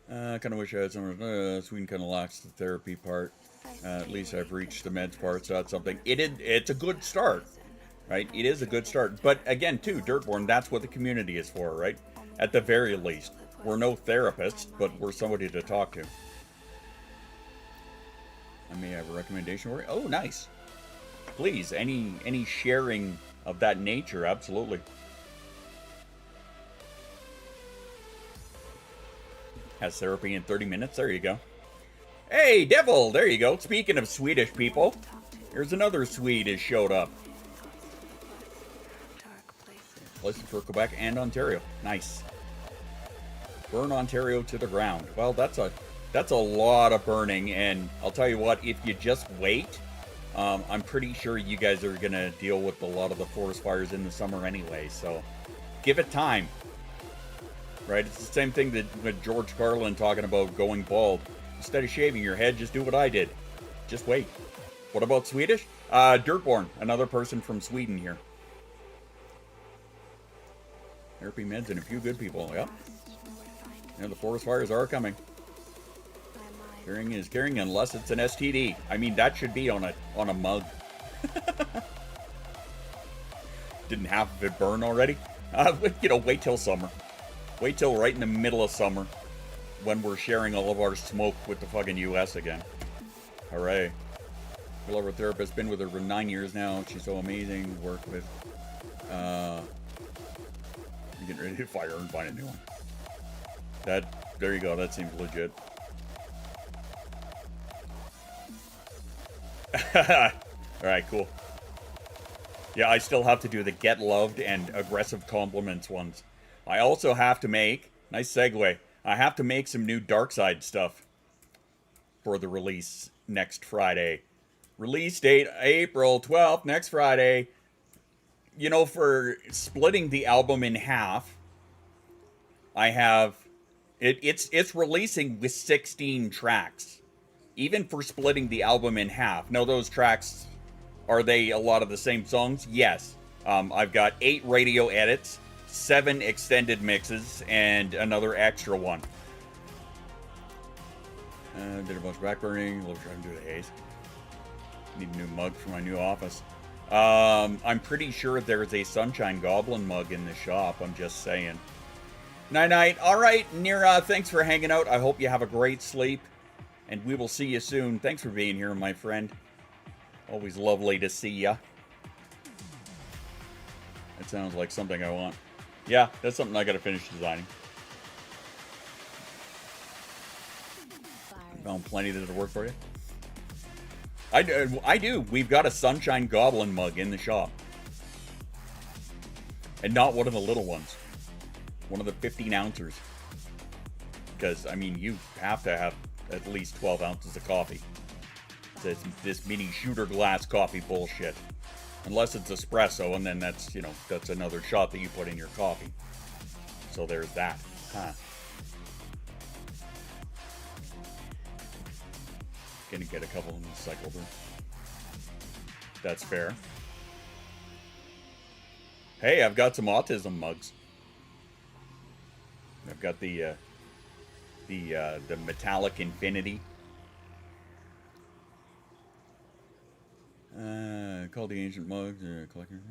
Kind of wish I had some. Sweden kind of lacks the therapy part. At least I've reached the meds part, so that's something. It's a good start, right? It is a good start. But again, too, Dirtborn, that's what the community is for, right? At the very least. We're no therapists, but we're somebody to talk to. I may have a recommendation for you. Oh, nice. Please, any sharing of that nature, absolutely. Has therapy in 30 minutes. There you go. Hey, Devil! There you go. Speaking of Swedish people, here's another Swede has showed up. Licensed for Quebec and Ontario. Nice. Burn Ontario to the ground. Well, that's a lot of burning, and I'll tell you what, if you just wait, I'm pretty sure you guys are going to deal with a lot of the forest fires in the summer anyway, so give it time. Right? It's the same thing that with George Carlin talking about going bald. Instead of shaving your head, just do what I did. Just wait. What about Swedish? Dirtborn, another person from Sweden here. Therapy meds and a few good people. Yep. Yeah, the forest fires are coming. Caring is caring unless it's an STD. I mean, that should be on a mug. Didn't half of it burn already? You know, wait till summer. Wait till right in the middle of summer when we're sharing all of our smoke with the fucking US again. Hooray. I love her therapist. Been with her for 9 years now. She's so amazing to work with. I'm getting ready to fire and find a new one. There you go. That seems legit. Alright, cool. Yeah, I still have to do the get loved and aggressive compliments ones. I also have to make, nice segue, I have to make some new Dark Side stuff for the release next Friday. Release date, April 12th, next Friday. You know, for splitting the album in half, I have, it's releasing with 16 tracks. Even for splitting the album in half. Now, those tracks, are they a lot of the same songs? Yes. I've got 8 radio edits, 7 extended mixes, and another extra one. Did a bunch of backburning. We'll try and do the haze. Need a new mug for my new office. I'm pretty sure there's a Sunshine Goblin mug in the shop. I'm just saying. Night-night. All right, Nira, thanks for hanging out. I hope you have a great sleep. And we will see you soon. Thanks for being here, my friend. Always lovely to see ya. That sounds like something I want. Yeah, that's something I gotta finish designing. Found plenty that'll work for you. I do. We've got a Sunshine Goblin mug in the shop. And not one of the little ones. One of the 15 ounces. Because, I mean, you have to have at least 12 ounces of coffee. This mini shooter glass coffee bullshit. Unless it's espresso, and then that's, you know, that's another shot that you put in your coffee. So there's that. Huh. Gonna get a couple in the cycle there. That's fair. Hey, I've got some autism mugs. I've got the metallic infinity. Called the ancient mugs. Collector.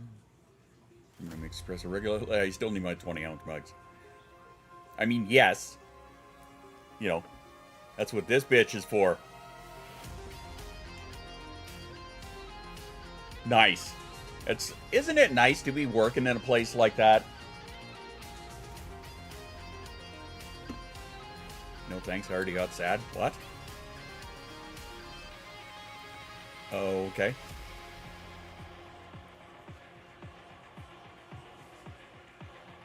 I'm gonna make espresso regular. I still need my 20-ounce mugs. I mean, yes. You know, that's what this bitch is for. Nice. Isn't it nice to be working in a place like that? No thanks, I already got sad. What? Okay.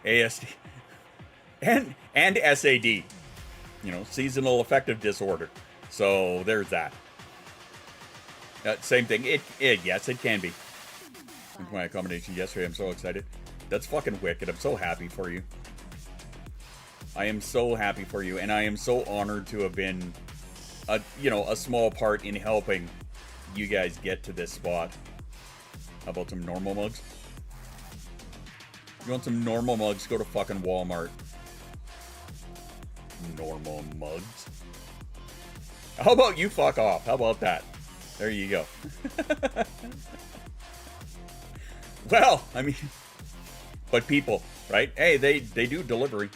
ASD. And SAD. You know, seasonal affective disorder. So there's that. Same thing. Yes, it can be. Went to my accommodation yesterday. I'm so excited. That's fucking wicked. I'm so happy for you. I am so happy for you, and I am so honored to have been, a small part in helping you guys get to this spot. How about some normal mugs? You want some normal mugs? Go to fucking Walmart. Normal mugs. How about you fuck off? How about that? There you go. Well, I mean, but people, right? Hey, they do delivery.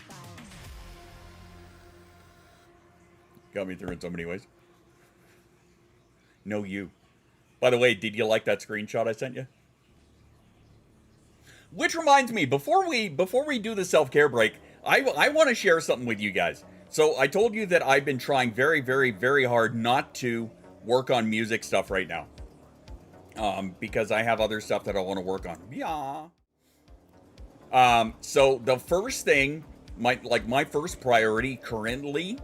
Got me through in so many ways. No, you. By the way, did you like that screenshot I sent you? Which reminds me, before we do the self-care break, I want to share something with you guys. So I told you that I've been trying very, very, very hard not to work on music stuff right now. Because I have other stuff that I want to work on. Yeah. So the first thing, my first priority currently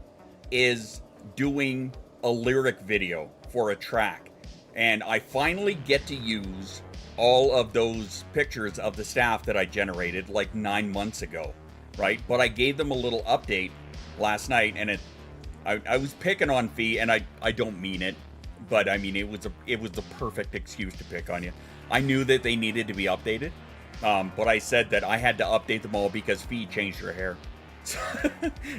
is doing a lyric video for a track. And I finally get to use all of those pictures of the staff that I generated like 9 months ago, right? But I gave them a little update last night, and I was picking on Fee, and I don't mean it. But I mean, it was the perfect excuse to pick on you. I knew that they needed to be updated, but I said that I had to update them all because Fee changed her hair.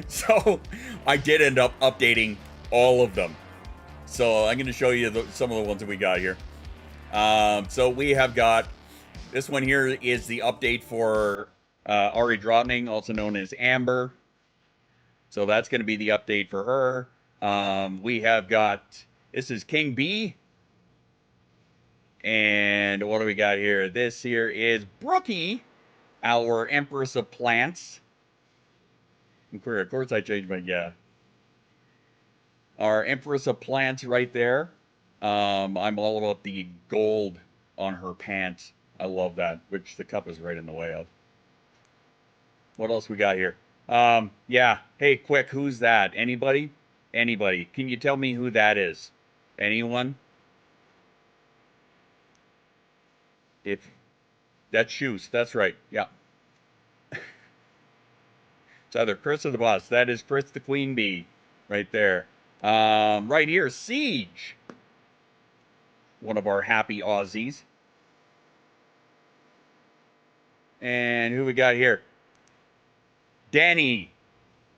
So I did end up updating all of them. So I'm going to show you some of the ones that we got here. So we have got this one here is the update for Ari Drotning, also known as Amber. So that's going to be the update for her. We have got, this is King B. And what do we got here? This here is Brookie, our Empress of Plants. Of course I changed my, yeah. Our Empress of Plants right there. I'm all about the gold on her pants. I love that, which the cup is right in the way of. What else we got here? Yeah. Hey, quick, who's that? Anybody? Anybody? Can you tell me who that is? Anyone? If that's Shoes, that's right. Yeah. It's either Chris or the boss. That is Chris the Queen Bee, right there. Right here, Siege. One of our happy Aussies. And who we got here? Danny,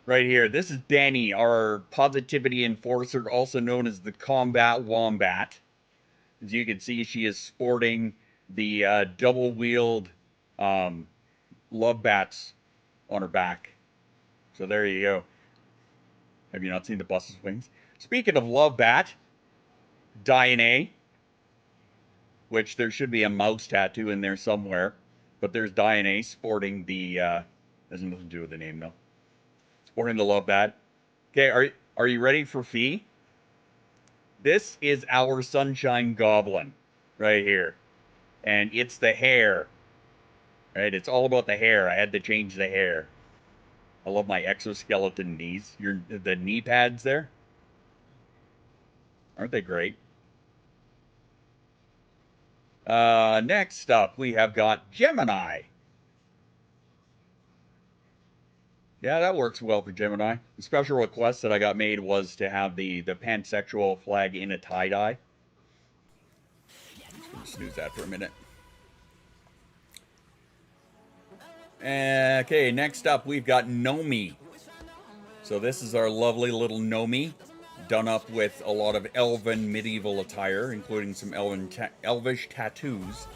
right here. This is Danny, our positivity enforcer, also known as the Combat Wombat. As you can see, she is sporting the double-wheeled love bats on her back. So there you go. Have you not seen the bus's wings? Speaking of love bat, Diane, which there should be a mouse tattoo in there somewhere, but there's Diane sporting the, has nothing to do with the name though. Sporting the love bat. Okay, are you ready for Fee? This is our Sunshine Goblin right here. And it's the hair. Right? It's all about the hair. I had to change the hair. I love my exoskeleton knees. The knee pads there. Aren't they great? Next up, we have got Gemini. Yeah, that works well for Gemini. The special request that I got made was to have the pansexual flag in a tie-dye. Just gonna snooze that for a minute. Okay, next up we've got Nomi. So this is our lovely little Nomi, done up with a lot of elven medieval attire, including some elvish tattoos,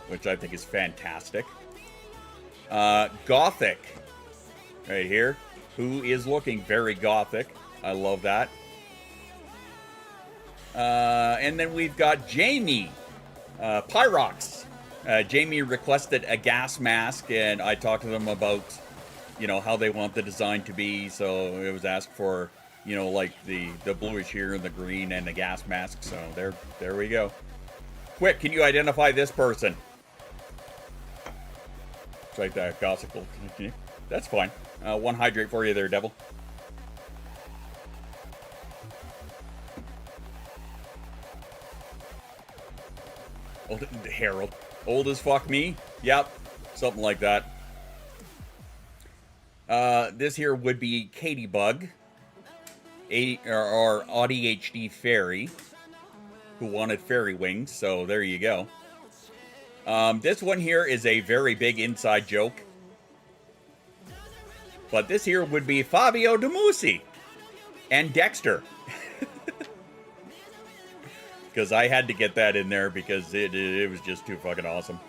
which I think is fantastic. Gothic, right here, who is looking very gothic. I love that. And then we've got Jamie, Pyrox. Jamie requested a gas mask, and I talked to them about, you know, how they want the design to be. So it was asked for, you know, like the bluish here and the green and the gas mask. So there we go. Quick, can you identify this person? It's like that gossical. That's fine. One hydrate for you there, devil. Harold. Old as fuck me? Yep. Something like that. This here would be Katybug, our ADHD fairy, who wanted fairy wings, so there you go. This one here is a very big inside joke. But this here would be Fabio De Musi and Dexter. Because I had to get that in there because it was just too fucking awesome.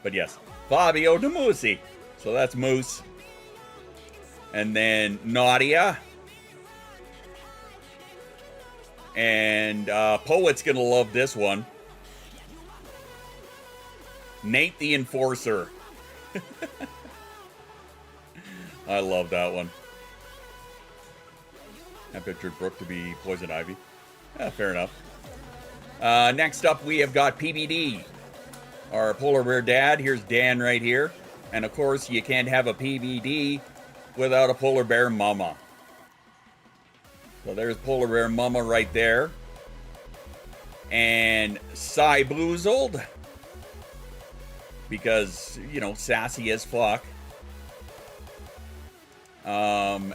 But yes, Fabio De Musi. So that's Moose. And then Nadia. And Poet's gonna love this one. Nate the Enforcer. I love that one. I pictured Brooke to be Poison Ivy. Yeah, fair enough. Next up, we have got PBD, our polar bear dad. Here's Dan right here. And of course, you can't have a PBD without a polar bear mama. So there's polar bear mama right there. And Cy Bloozled, because, you know, sassy as fuck.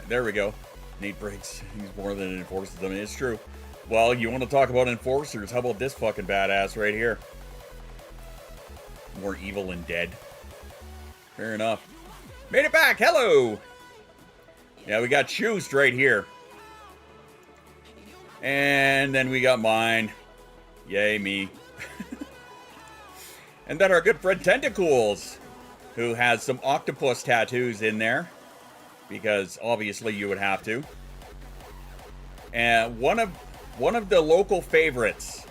There we go. Nate Briggs, he's more than enforces them. It's true. Well, you want to talk about enforcers? How about this fucking badass right here? More evil and dead. Fair enough. Made it back. Hello. Yeah, we got Shoost right here. And then we got mine. Yay, me. And then our good friend Tentacles, who has some octopus tattoos in there. Because obviously you would have to. And one of the local favorites.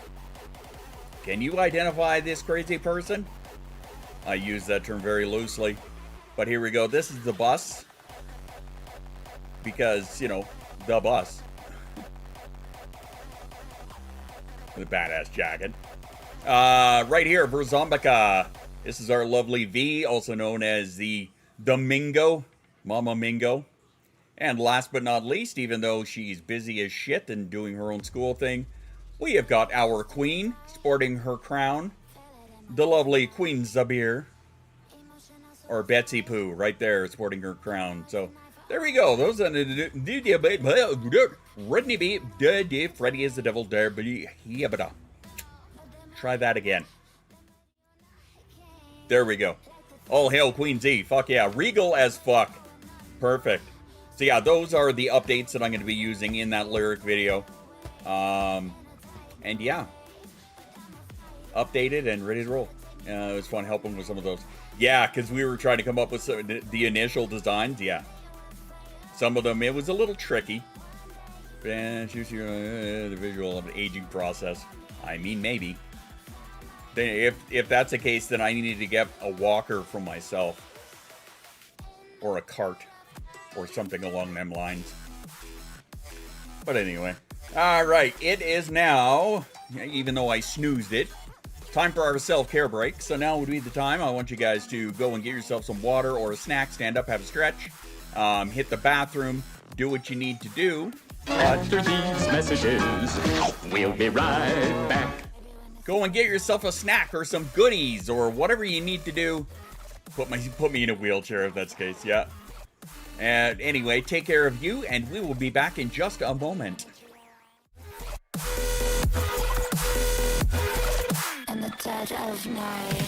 Can you identify this crazy person? I use that term very loosely. But here we go. This is the bus. Because, you know, the bus. With a badass jacket. Right here, Verzombica. This is our lovely V, also known as the Mingo. Mama Mingo. And last but not least, even though she's busy as shit and doing her own school thing, we have got our queen sporting her crown. The lovely Queen Zabir. Or Betsy Pooh, right there, sporting her crown. So, there we go. Those are the Redney B. Freddy is the devil. Try that again. There we go. All hail Queen Z. Fuck yeah. Regal as fuck. Perfect. So yeah, those are the updates that I'm going to be using in that lyric video. And yeah. Updated and ready to roll. It was fun helping with some of those. Yeah, because we were trying to come up with the initial designs. Yeah. Some of them, it was a little tricky. And the visual of the aging process. I mean, maybe. If that's the case, then I needed to get a walker for myself. Or a cart. Or something along them lines. But anyway. Alright, it is now, even though I snoozed it, time for our self-care break. So now would be the time. I want you guys to go and get yourself some water or a snack. Stand up, have a stretch. Hit the bathroom. Do what you need to do. After these messages, we'll be right back. Go and get yourself a snack or some goodies or whatever you need to do. Put me in a wheelchair if that's the case, yeah. And anyway, take care of you, and we will be back in just a moment. In the dead of night.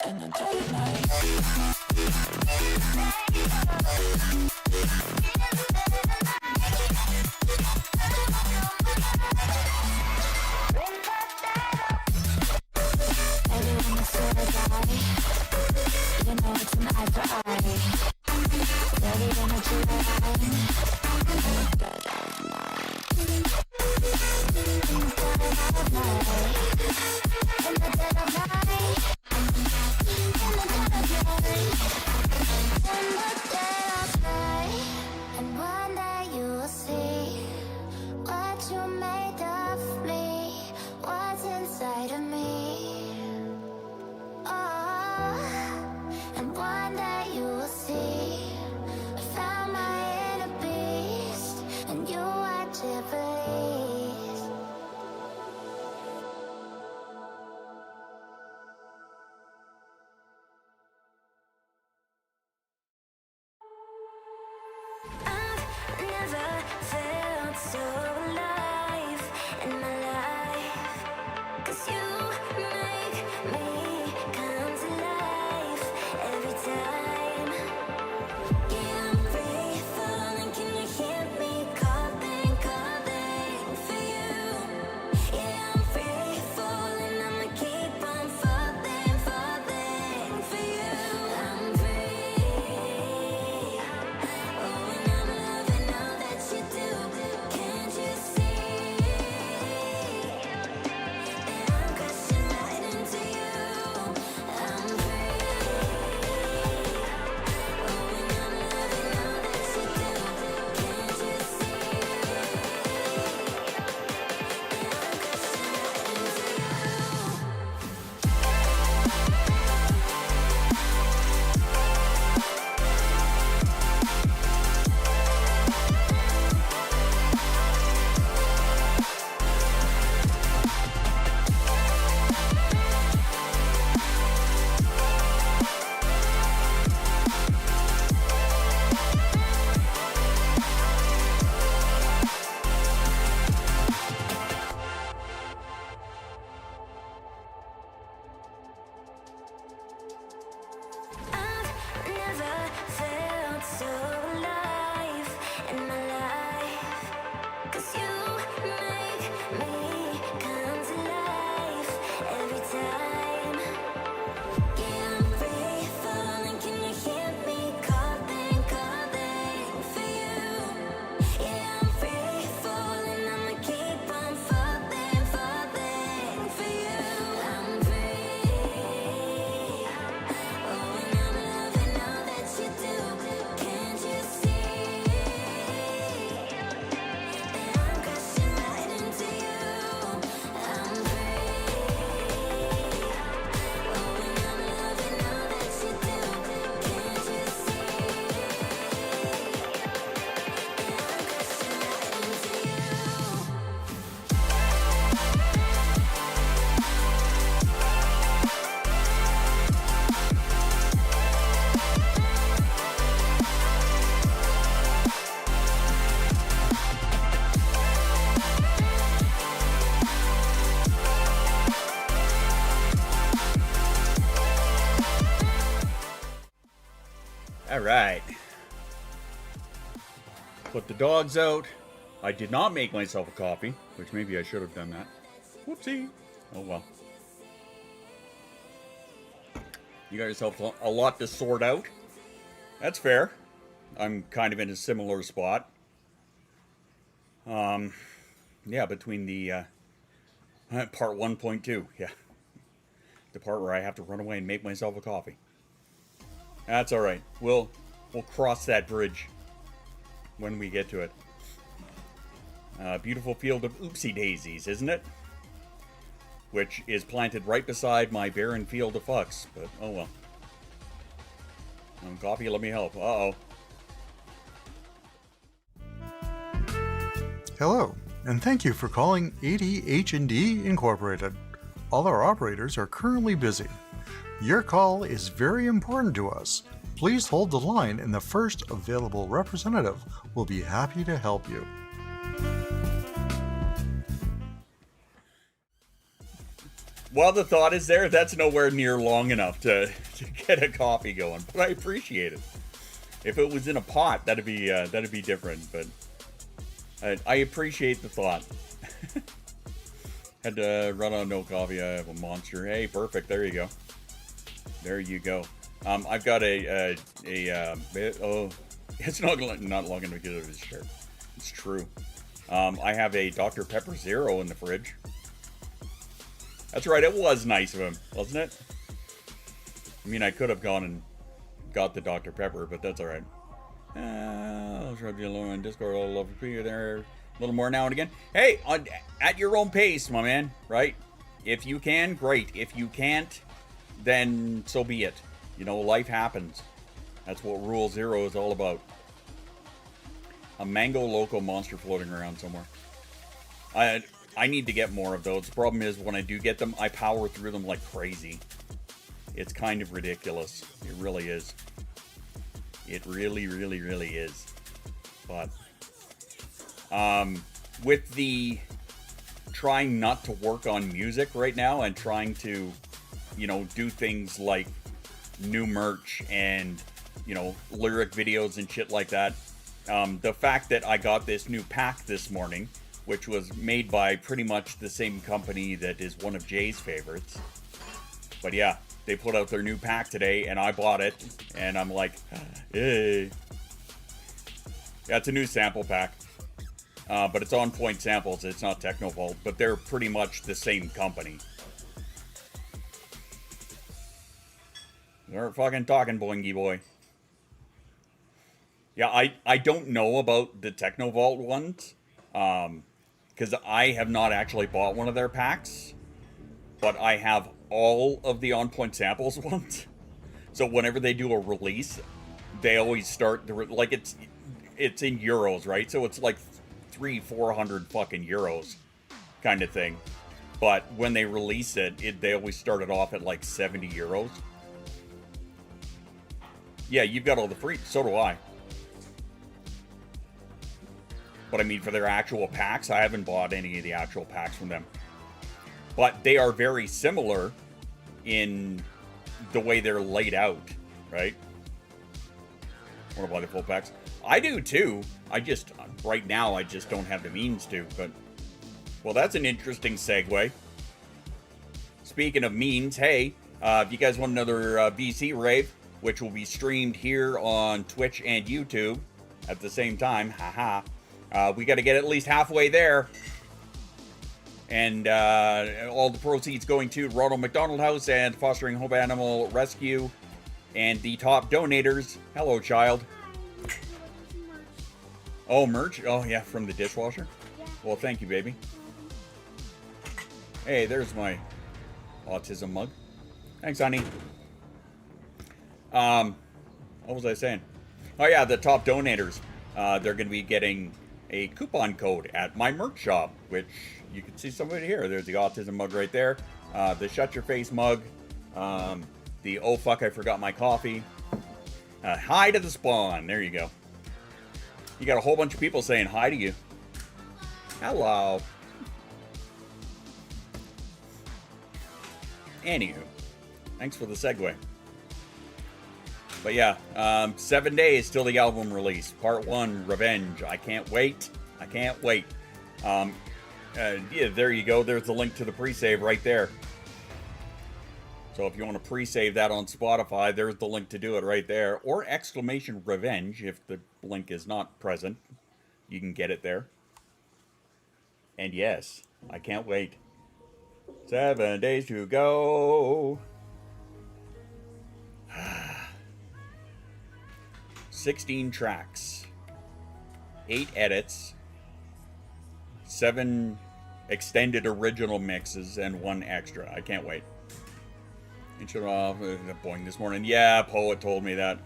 In the dead of night. so alive in my life. 'Cause you make me come to life every time. Yeah, I'm free falling, can you hear me calling, calling for you? Yeah, I'm free falling, I'ma keep on falling, falling for you. I'm free. Oh, and I'm loving all that you do. Can't you see that I'm crashing right into you? I'm free. Oh, and I'm loving all that you do. Can't you see that I'm crashing right into you? All right. Put the dogs out. I did not make myself a coffee, which maybe I should have done that. Whoopsie. Oh well. You got yourself a lot to sort out. That's fair. I'm kind of in a similar spot. Yeah, between the part 1.2, yeah. The part where I have to run away and make myself a coffee. That's all right. We'll cross that bridge when we get to it. Beautiful field of oopsie daisies, isn't it? Which is planted right beside my barren field of fucks. But oh well. Coffee, let me help. Uh-oh. Hello, and thank you for calling adhd Incorporated. All our operators are currently busy. Your call is very important to us. Please hold the line and the first available representative will be happy to help you. While the thought is there, that's nowhere near long enough to get a coffee going, but I appreciate it. If it was in a pot, that'd be different, but I appreciate the thought. Had to run on no coffee. I have a monster. Hey, perfect. There you go. There you go. I've got oh, it's not long enough to get out of his shirt. It's true. I have a Dr. Pepper Zero in the fridge. That's right, it was nice of him, wasn't it? I mean, I could have gone and got the Dr. Pepper, but that's alright. I'll drop you along on Discord. I'll love you there a little more now and again. Hey, at your own pace, my man, right? If you can, great. If you can't, then so be it. You know, life happens. That's what Rule Zero is all about. A Mango Loco monster floating around somewhere. I need to get more of those. The problem is when I do get them, I power through them like crazy. It's kind of ridiculous. It really is. It really, really, really is. But with the trying not to work on music right now and trying to, you know, do things like new merch and, you know, lyric videos and shit like that. The fact that I got this new pack this morning, which was made by pretty much the same company that is one of Jay's favorites. But yeah, they put out their new pack today, and I bought it, and I'm like, hey. Yeah, it's a new sample pack. But it's On Point Samples, it's not Technovault, but they're pretty much the same company. They're fucking talking, boingy boy. Yeah, I don't know about the Technovault ones, because I have not actually bought one of their packs, but I have all of the On Point Samples ones. So whenever they do a release, they always start like it's in euros, right? So it's like 300-400 fucking euros kind of thing. But when they release it, they always start it off at like 70 euros. Yeah, you've got all the free, so do I. But I mean, for their actual packs, I haven't bought any of the actual packs from them. But they are very similar in the way they're laid out, right? want to buy the full packs. I do too. I just, right now, I just don't have the means to. But, well, that's an interesting segue. Speaking of means, hey, if you guys want another BC rave, which will be streamed here on Twitch and YouTube at the same time, haha, we got to get at least halfway there. And all the proceeds going to Ronald McDonald House and Fostering Hope Animal Rescue. And the top donators, hello child. Oh, merch? Oh yeah, from the dishwasher? Yeah. Well, thank you, baby. Hey, there's my autism mug. Thanks, honey. What was I saying? Oh yeah, the top donators. They're going to be getting a coupon code at my merch shop, which you can see somebody here. There's the autism mug right there. The shut your face mug. The oh fuck I forgot my coffee. Hi to the spawn. There you go. You got a whole bunch of people saying hi to you. Hello. Anywho, thanks for the segue. But yeah, 7 days till the album release. Part 1, Revenge. I can't wait. I can't wait. Yeah, there you go. There's the link to the pre-save right there. So if you want to pre-save that on Spotify, there's the link to do it right there. Or exclamation revenge if the link is not present. You can get it there. And yes, I can't wait. 7 days to go. 16 tracks. 8 edits. 7 extended original mixes and 1 extra. I can't wait. It shut off boing this morning. Yeah, Poet told me that.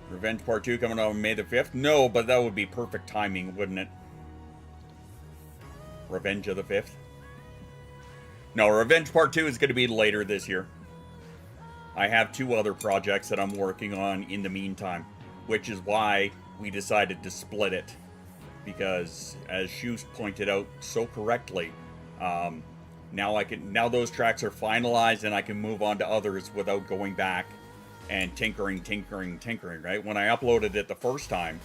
Revenge Part 2 coming out on May the 5th? No, but that would be perfect timing, wouldn't it? Revenge of the 5th? No, Revenge Part 2 is going to be later this year. I have 2 other projects that I'm working on in the meantime, which is why we decided to split it. Because, as Shoes pointed out so correctly, now those tracks are finalized and I can move on to others without going back and tinkering, right? When I uploaded it the first time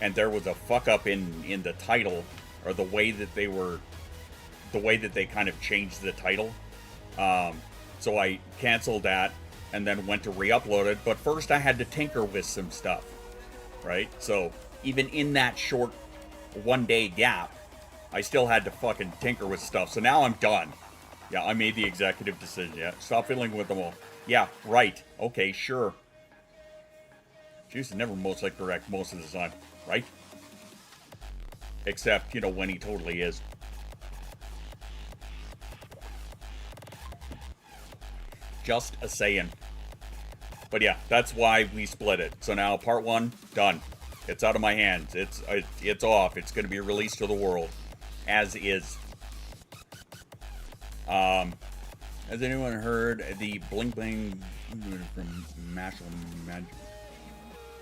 and there was a fuck up in the title or the way that they kind of changed the title. So I canceled that and then went to re-upload it. But first I had to tinker with some stuff, right? So even in that short 1 day gap, I still had to fucking tinker with stuff. So now I'm done. Yeah, I made the executive decision. Yeah, stop fiddling with them all. Yeah, right. Okay, sure. Juice is never mostly correct most of the time, right? Except, you know, when he totally is. Just a saying. But yeah, that's why we split it. So now part 1, done. It's out of my hands. It's off. It's going to be released to the world. As is. Has anyone heard the Blink Bling from Mashal Magic?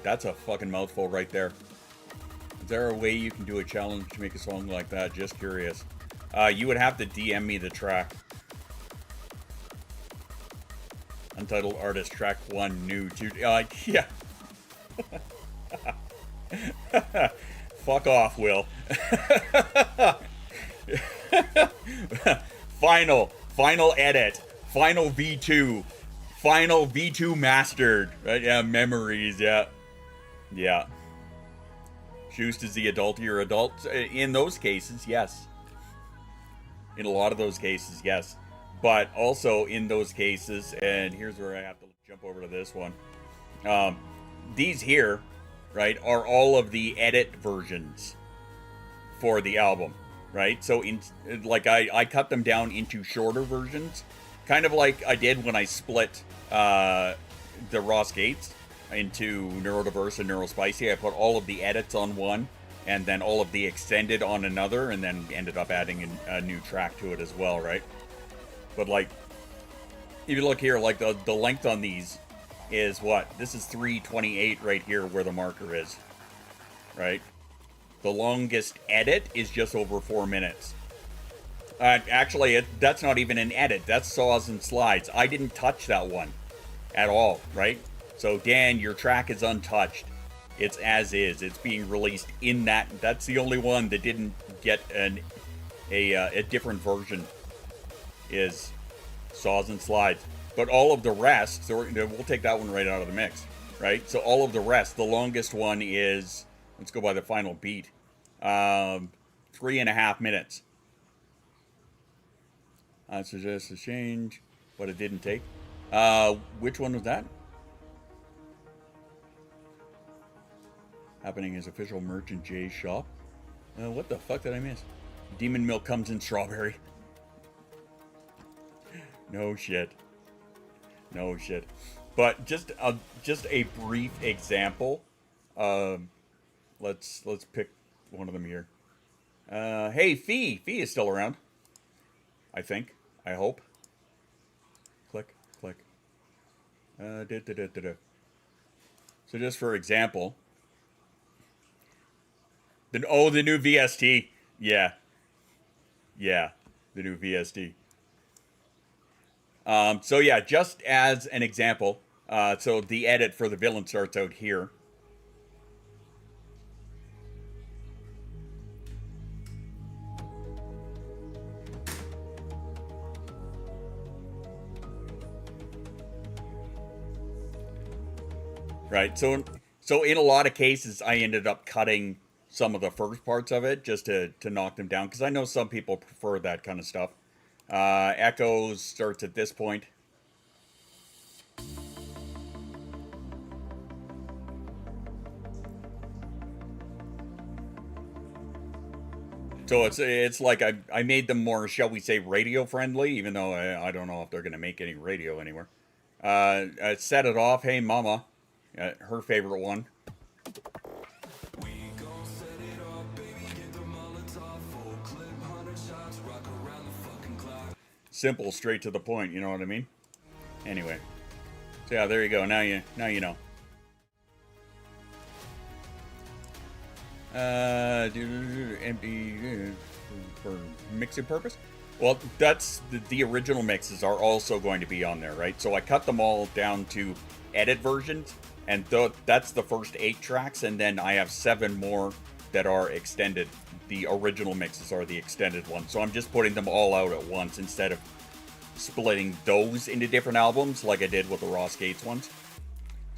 That's a fucking mouthful right there. Is there a way you can do a challenge to make a song like that? Just curious. You would have to DM me the track. Untitled Artist, track 1, new 2. Yeah. Fuck off, Will. Final edit. Final V2 mastered. Right? Yeah, memories, yeah. Yeah. Shoost is the adultier adult. In those cases, yes. In a lot of those cases, yes. But also in those cases, and here's where I have to jump over to this one. These here, right, are all of the edit versions for the album, right? So I cut them down into shorter versions, kind of like I did when I split the Ross Gates into Neurodiverse and Neurospicy. I put all of the edits on one, and then all of the extended on another, and then ended up adding a new track to it as well, right? But like, if you look here, like the length on these is what? This is 3:28 right here where the marker is, right? The longest edit is just over 4 minutes. Actually, that's not even an edit. That's saws and slides. I didn't touch that one at all, right? So Dan, your track is untouched. It's as is. It's being released in that. That's the only one that didn't get a different version. Is Saws and Slides. But all of the rest, so we'll take that one right out of the mix, right? So all of the rest, the longest one is, let's go by the final beat, 3.5 minutes. I suggest a change, but it didn't take. Which one was that? Happening as official merchant Jay's shop. What the fuck did I miss? Demon Milk comes in strawberry. No shit. No shit. But just a brief example. Let's pick one of them here. Hey, Fee is still around. I think. I hope. Click. So just for example. The new VST. Yeah, the new VST. So yeah, just as an example, so the edit for the villain starts out here. Right, so in a lot of cases, I ended up cutting some of the first parts of it just to knock them down, because I know some people prefer that kind of stuff. Echoes starts at this point. So it's like I made them more, shall we say, radio friendly, even though I don't know if they're going to make any radio anywhere. I set it off, Hey Mama, her favorite one. Simple, straight to the point, you know what I mean? Anyway. So yeah, there you go. Now you know. Empty for mixing purpose? Well, that's the original mixes are also going to be on there, right? So I cut them all down to edit versions, and that's the first 8 tracks, and then I have 7 more that are extended. The original mixes are the extended ones, so I'm just putting them all out at once instead of splitting those into different albums like I did with the Ross Gates ones.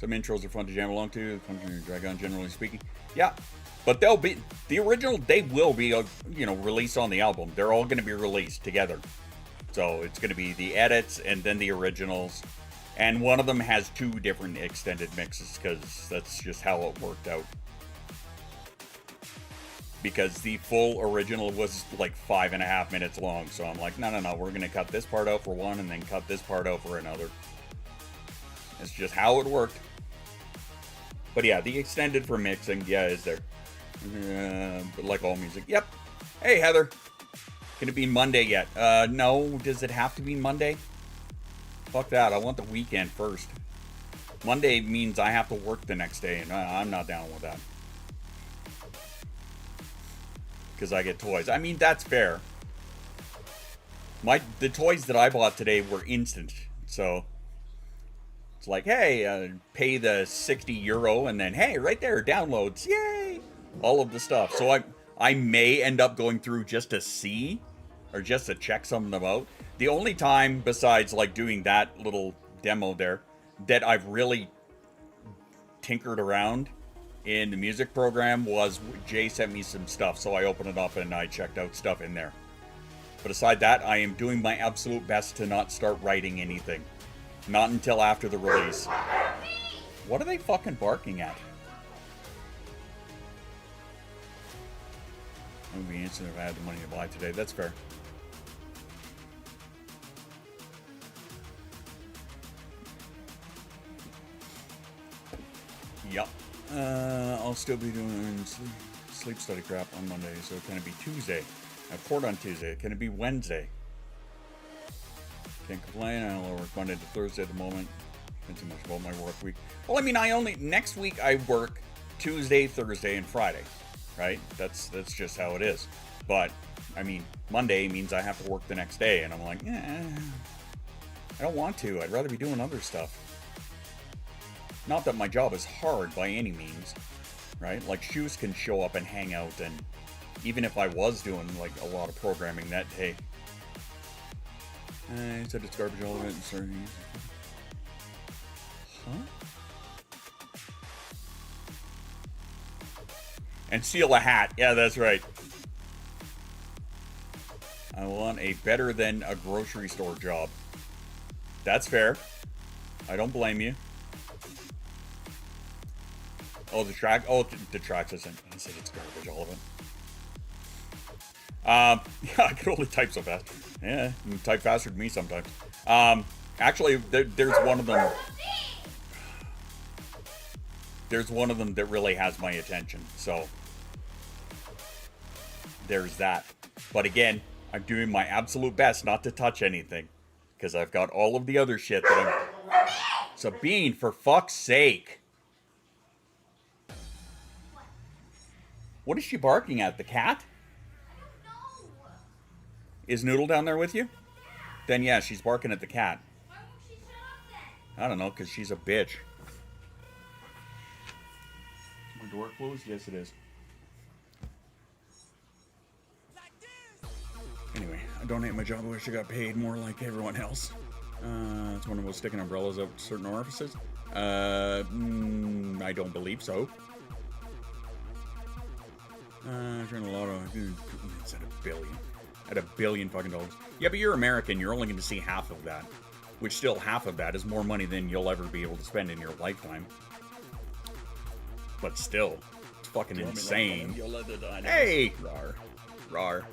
Some intros are fun to jam along to, Dragon generally speaking. Yeah, but they'll be the original. They will be, released on the album. They're all going to be released together. So it's going to be the edits and then the originals, and one of them has 2 different extended mixes because that's just how it worked out. Because the full original was like 5.5 minutes long. So I'm like, no, we're going to cut this part out for one and then cut this part out for another. It's just how it worked. But yeah, the extended for mixing, yeah, is there. But like all music. Yep. Hey, Heather. Can it be Monday yet? No. Does it have to be Monday? Fuck that. I want the weekend first. Monday means I have to work the next day, and I'm not down with that. Because I get toys. I mean, that's fair. The toys that I bought today were instant. So it's like, hey, pay the €60 and then, hey, right there, downloads. Yay! All of the stuff. So I may end up going through just to see or just to check some of them out. The only time besides like doing that little demo there that I've really tinkered around in the music program was Jay sent me some stuff, so I opened it up and I checked out stuff in there. But aside that, I am doing my absolute best to not start writing anything. Not until after the release. What are they fucking barking at? It would be instant if I had the money to buy today. That's fair. Yep. I'll still be doing sleep study crap on Monday, so can it be Tuesday? I poured on Tuesday. Can it be Wednesday? Can't complain. I'll work Monday to Thursday at the moment. Not too much about my work week. Well, I mean, next week I work Tuesday, Thursday, and Friday, right? That's just how it is. But I mean, Monday means I have to work the next day, and I'm like, I don't want to. I'd rather be doing other stuff. Not that my job is hard by any means, right? Like, Shoes can show up and hang out, and even if I was doing, like, a lot of programming that day. He said it's garbage all of it and starting. Huh? And steal a hat. Yeah, that's right. I want a better than a grocery store job. That's fair. I don't blame you. Oh, the track. Oh, the tracks isn't. I said it's garbage, all of it. Yeah, I can only type so fast. Yeah, you can type faster than me sometimes. Actually, there's one of them. There's one of them that really has my attention. So there's that. But again, I'm doing my absolute best not to touch anything, because I've got all of the other shit that I'm... Sabine, for fuck's sake. What is she barking at? The cat? Is Noodle down there with you? Then yeah, she's barking at the cat. Why won't she shut up then? I don't know, because she's a bitch. My door closed? Yes, it is. Anyway, I don't hate my job. I wish I got paid more like everyone else. It's one of those sticking umbrellas out certain orifices. I don't believe so. Trying a lot of... It's at $1 billion. At $1 billion fucking dollars. Yeah, but you're American. You're only going to see half of that. Which still, half of that is more money than you'll ever be able to spend in your lifetime. But still, it's fucking insane. Hey! Rar. Rar.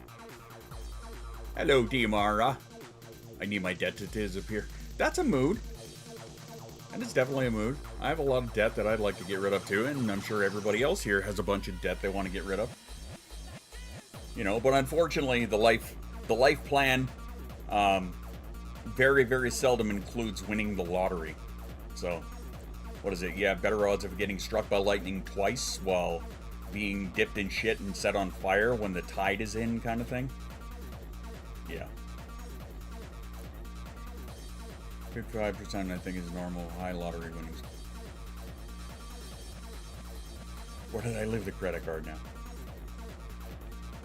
Hello, Diamara. I need my debt to disappear. That's a mood. That is definitely a mood. I have a lot of debt that I'd like to get rid of too, and I'm sure everybody else here has a bunch of debt they want to get rid of. You know, but unfortunately, the life plan very, very seldom includes winning the lottery. So, what is it? Yeah, better odds of getting struck by lightning twice while being dipped in shit and set on fire when the tide is in, kind of thing. Yeah. 55% I think is normal. High lottery winnings. Where did I leave the credit card now?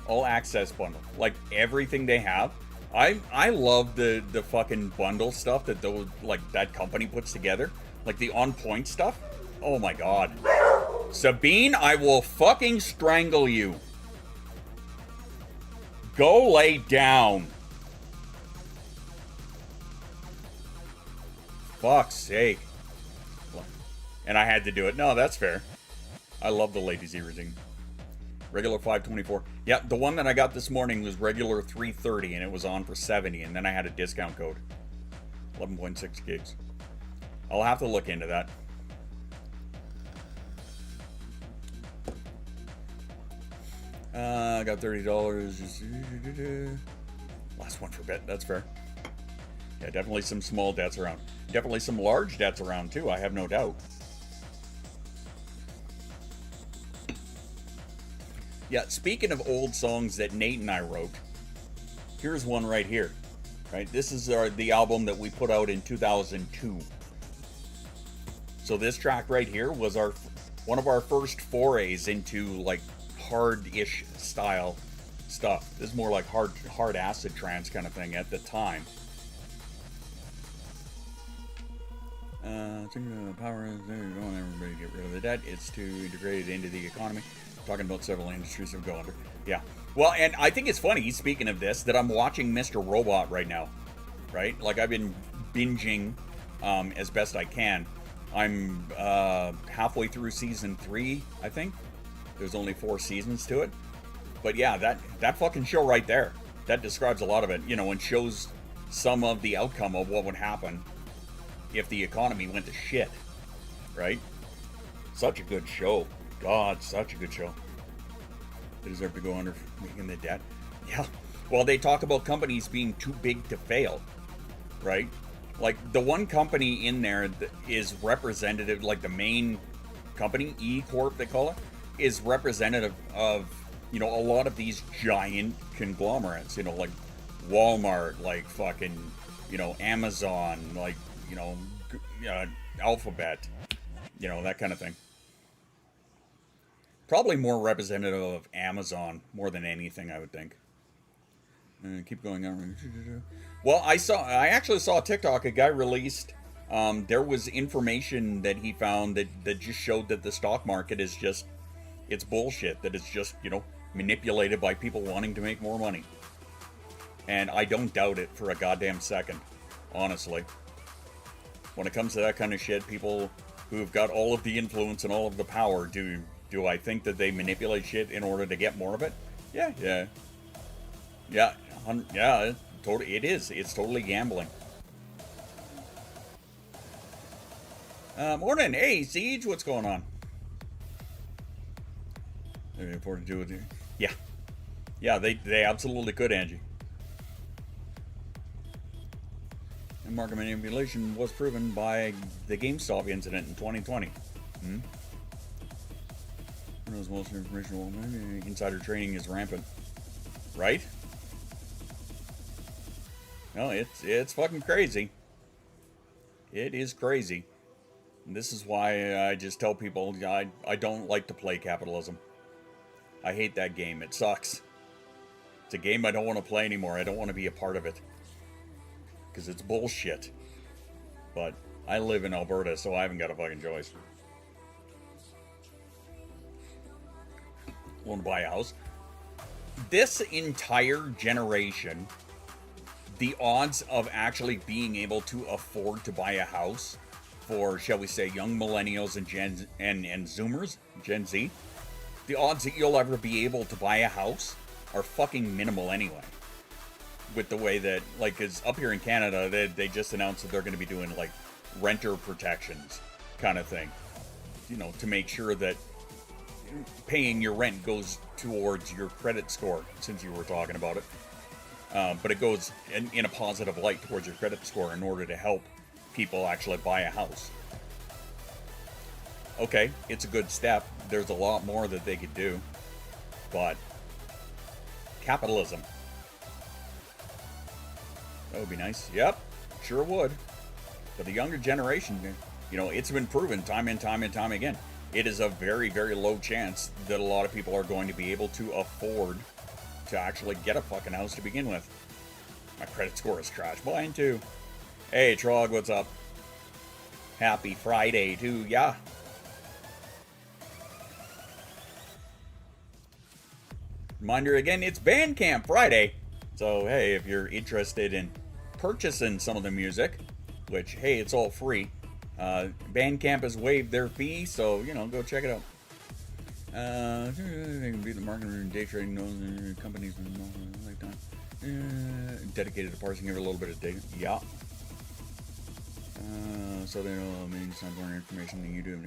All access bundle. Like everything they have. I love the fucking bundle stuff that those that company puts together. Like the on point stuff. Oh my god. Sabine, I will fucking strangle you. Go lay down. Fuck's sake. And I had to do it. No, that's fair. I love the Lady Z routine. Regular 524. Yeah, the one that I got this morning was regular 330 and it was on for 70, and then I had a discount code. 11.6 gigs. I'll have to look into that. I got $30. Last one for bit. That's fair. Yeah, definitely some small debts around. Definitely some large debts around too, I have no doubt. Yeah, speaking of old songs that Nate and I wrote, here's one right here. Right, this is the album that we put out in 2002. So this track right here was one of our first forays into like hard-ish style stuff. This is more like hard acid trance kind of thing at the time. Thinking of the power, there you go, everybody get rid of the debt. It's too integrated into the economy. Talking about several industries that go under. Yeah. Well, and I think it's funny, speaking of this, that I'm watching Mr. Robot right now. Right? Like, I've been binging as best I can. I'm halfway through season 3, I think. There's only 4 seasons to it. But yeah, that fucking show right there, that describes a lot of it, you know, and shows some of the outcome of what would happen if the economy went to shit. Right? Such a good show. God, such a good show. They deserve to go under for making the debt. Yeah. Well, they talk about companies being too big to fail, right? Like, the one company in there that is representative, like the main company, E Corp they call it, is representative of, you know, a lot of these giant conglomerates, you know, like Walmart, like fucking, you know, Amazon, like, you know, Alphabet, You know, that kind of thing. Probably more representative of Amazon more than anything, I would think. Keep going on. Well, I actually saw a TikTok. A guy released. There was information that he found that just showed that the stock market is just, it's bullshit. That it's just, you know, manipulated by people wanting to make more money. And I don't doubt it for a goddamn second, honestly. When it comes to that kind of shit, people who've got all of the influence and all of the power, do I think that they manipulate shit in order to get more of it? Yeah. It is. It's totally gambling. Morning. Hey, Siege, what's going on? They're important to do with you. Yeah. Yeah, they absolutely could, Angie. And market manipulation was proven by the GameStop incident in 2020. One of those most informational. Insider trading is rampant, right? No, it's fucking crazy. It is crazy. And this is why I just tell people I don't like to play capitalism. I hate that game. It sucks. It's a game I don't want to play anymore. I don't want to be a part of it. Because it's bullshit. But I live in Alberta, so I haven't got a fucking choice. Want to buy a house? This entire generation, the odds of actually being able to afford to buy a house for, shall we say, young millennials and Zoomers, Gen Z, the odds that you'll ever be able to buy a house are fucking minimal anyway. With the way that, like, is up here in Canada, they just announced that they're going to be doing, like, renter protections kind of thing. You know, to make sure that paying your rent goes towards your credit score, since you were talking about it. But it goes in a positive light towards your credit score in order to help people actually buy a house. Okay, it's a good step. There's a lot more that they could do. But capitalism. That would be nice. Yep, sure would. For the younger generation, you know, it's been proven time and time again. It is a very, very low chance that a lot of people are going to be able to afford to actually get a fucking house to begin with. My credit score is trash. Mine too. Hey, Trog, what's up? Happy Friday to ya. Reminder again, it's Bandcamp Friday. So, hey, if you're interested in purchasing some of the music, which, hey, it's all free, Bandcamp has waived their fee, so, you know, go check it out. They can be the marketing and day trading companies like that. Dedicated to parsing every little bit of data. Yeah. So they know means some more information than you do.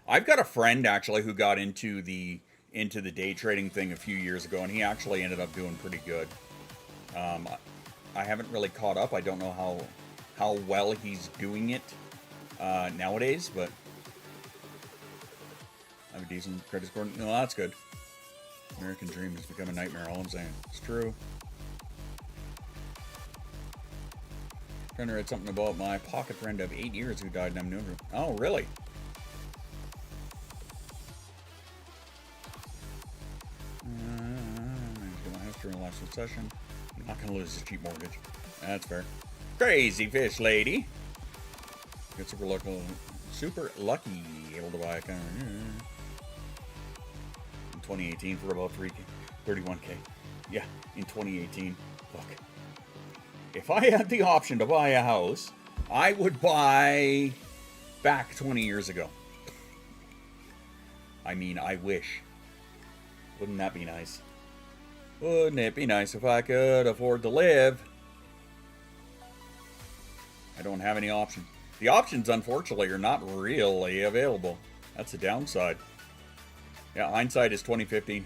I've got a friend actually who got into the day trading thing a few years ago, and he actually ended up doing pretty good. I haven't really caught up. I don't know how well he's doing it nowadays, but I have a decent credit score. No, that's good. American dream has become a nightmare. All I'm saying, it's true. Trying to write something about my pocket friend of 8 years who died in Amnesia. Oh, really? During the last session, I'm not gonna lose this cheap mortgage. That's fair. Crazy fish lady. Get super lucky able to buy a car in 2018 for about 31k. Yeah, in 2018. Look, if I had the option to buy a house, I would buy back 20 years ago. I mean, I wish. Wouldn't that be nice? Wouldn't it be nice if I could afford to live? I don't have any options. The options, unfortunately, are not really available. That's the downside. Yeah, hindsight is 2015.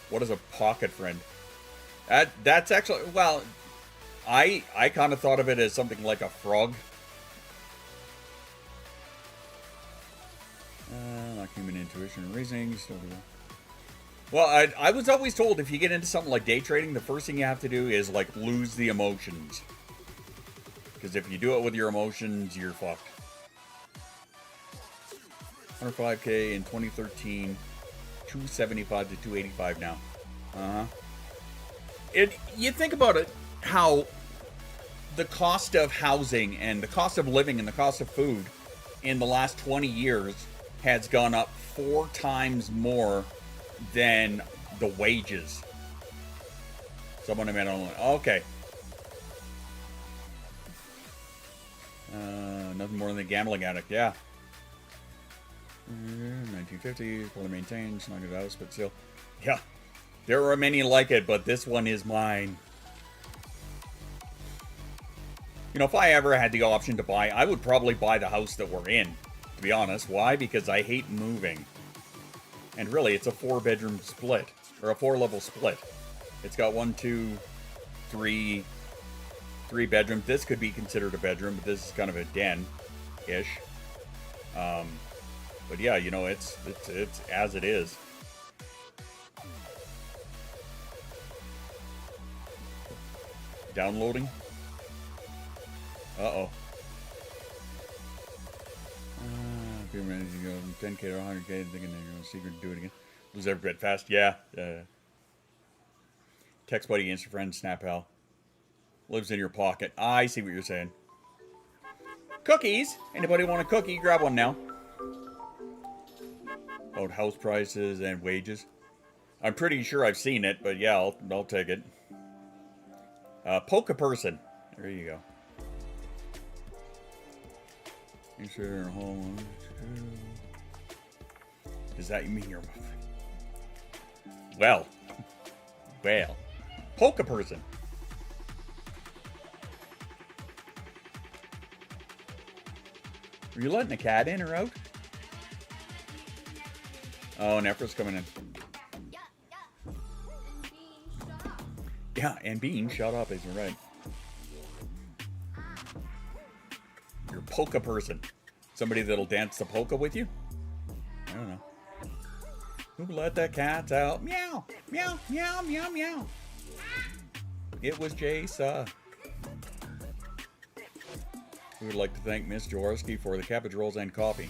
What is a pocket friend? That's actually, well, I kind of thought of it as something like a frog. Like human intuition and reasoning. Well, I was always told if you get into something like day trading, the first thing you have to do is like lose the emotions. Because if you do it with your emotions, you're fucked. 105K in 2013, 275 to 285 now. You think about it, how the cost of housing and the cost of living and the cost of food in the last 20 years has gone up 4 times more than the wages. Someone I met online. Okay. Nothing more than a gambling addict, yeah. 1950s, fully maintained, it's not a good house, but still. Yeah. There are many like it, but this one is mine. You know, if I ever had the option to buy, I would probably buy the house that we're in, to be honest. Why? Because I hate moving. And really, it's a 4-bedroom split, or a 4-level split. It's got 1, 2, 3 bedrooms. This could be considered a bedroom, but this is kind of a den-ish. But yeah, you know, it's as it is. Downloading. Uh-oh. A few minutes ago, 10K to 100K, thinking they're going to secret do it again. Lose every bit fast. Yeah. Text buddy, Insta friend, Snap pal. Lives in your pocket. I see what you're saying. Cookies. Anybody want a cookie? Grab one now. About house prices and wages. I'm pretty sure I've seen it, but yeah, I'll take it. Poke a person. There you go. Insert home. Does that mean you're... Well. Poke a person. Are you letting a cat in or out? Oh, Nephra's coming in. Yeah, and Bean, shut up, is right. You're a polka person. Somebody that'll dance the polka with you? I don't know. Who let the cats out? Meow, meow, meow, meow, meow. It was Jason. We would like to thank Miss Jaworski for the cabbage rolls and coffee.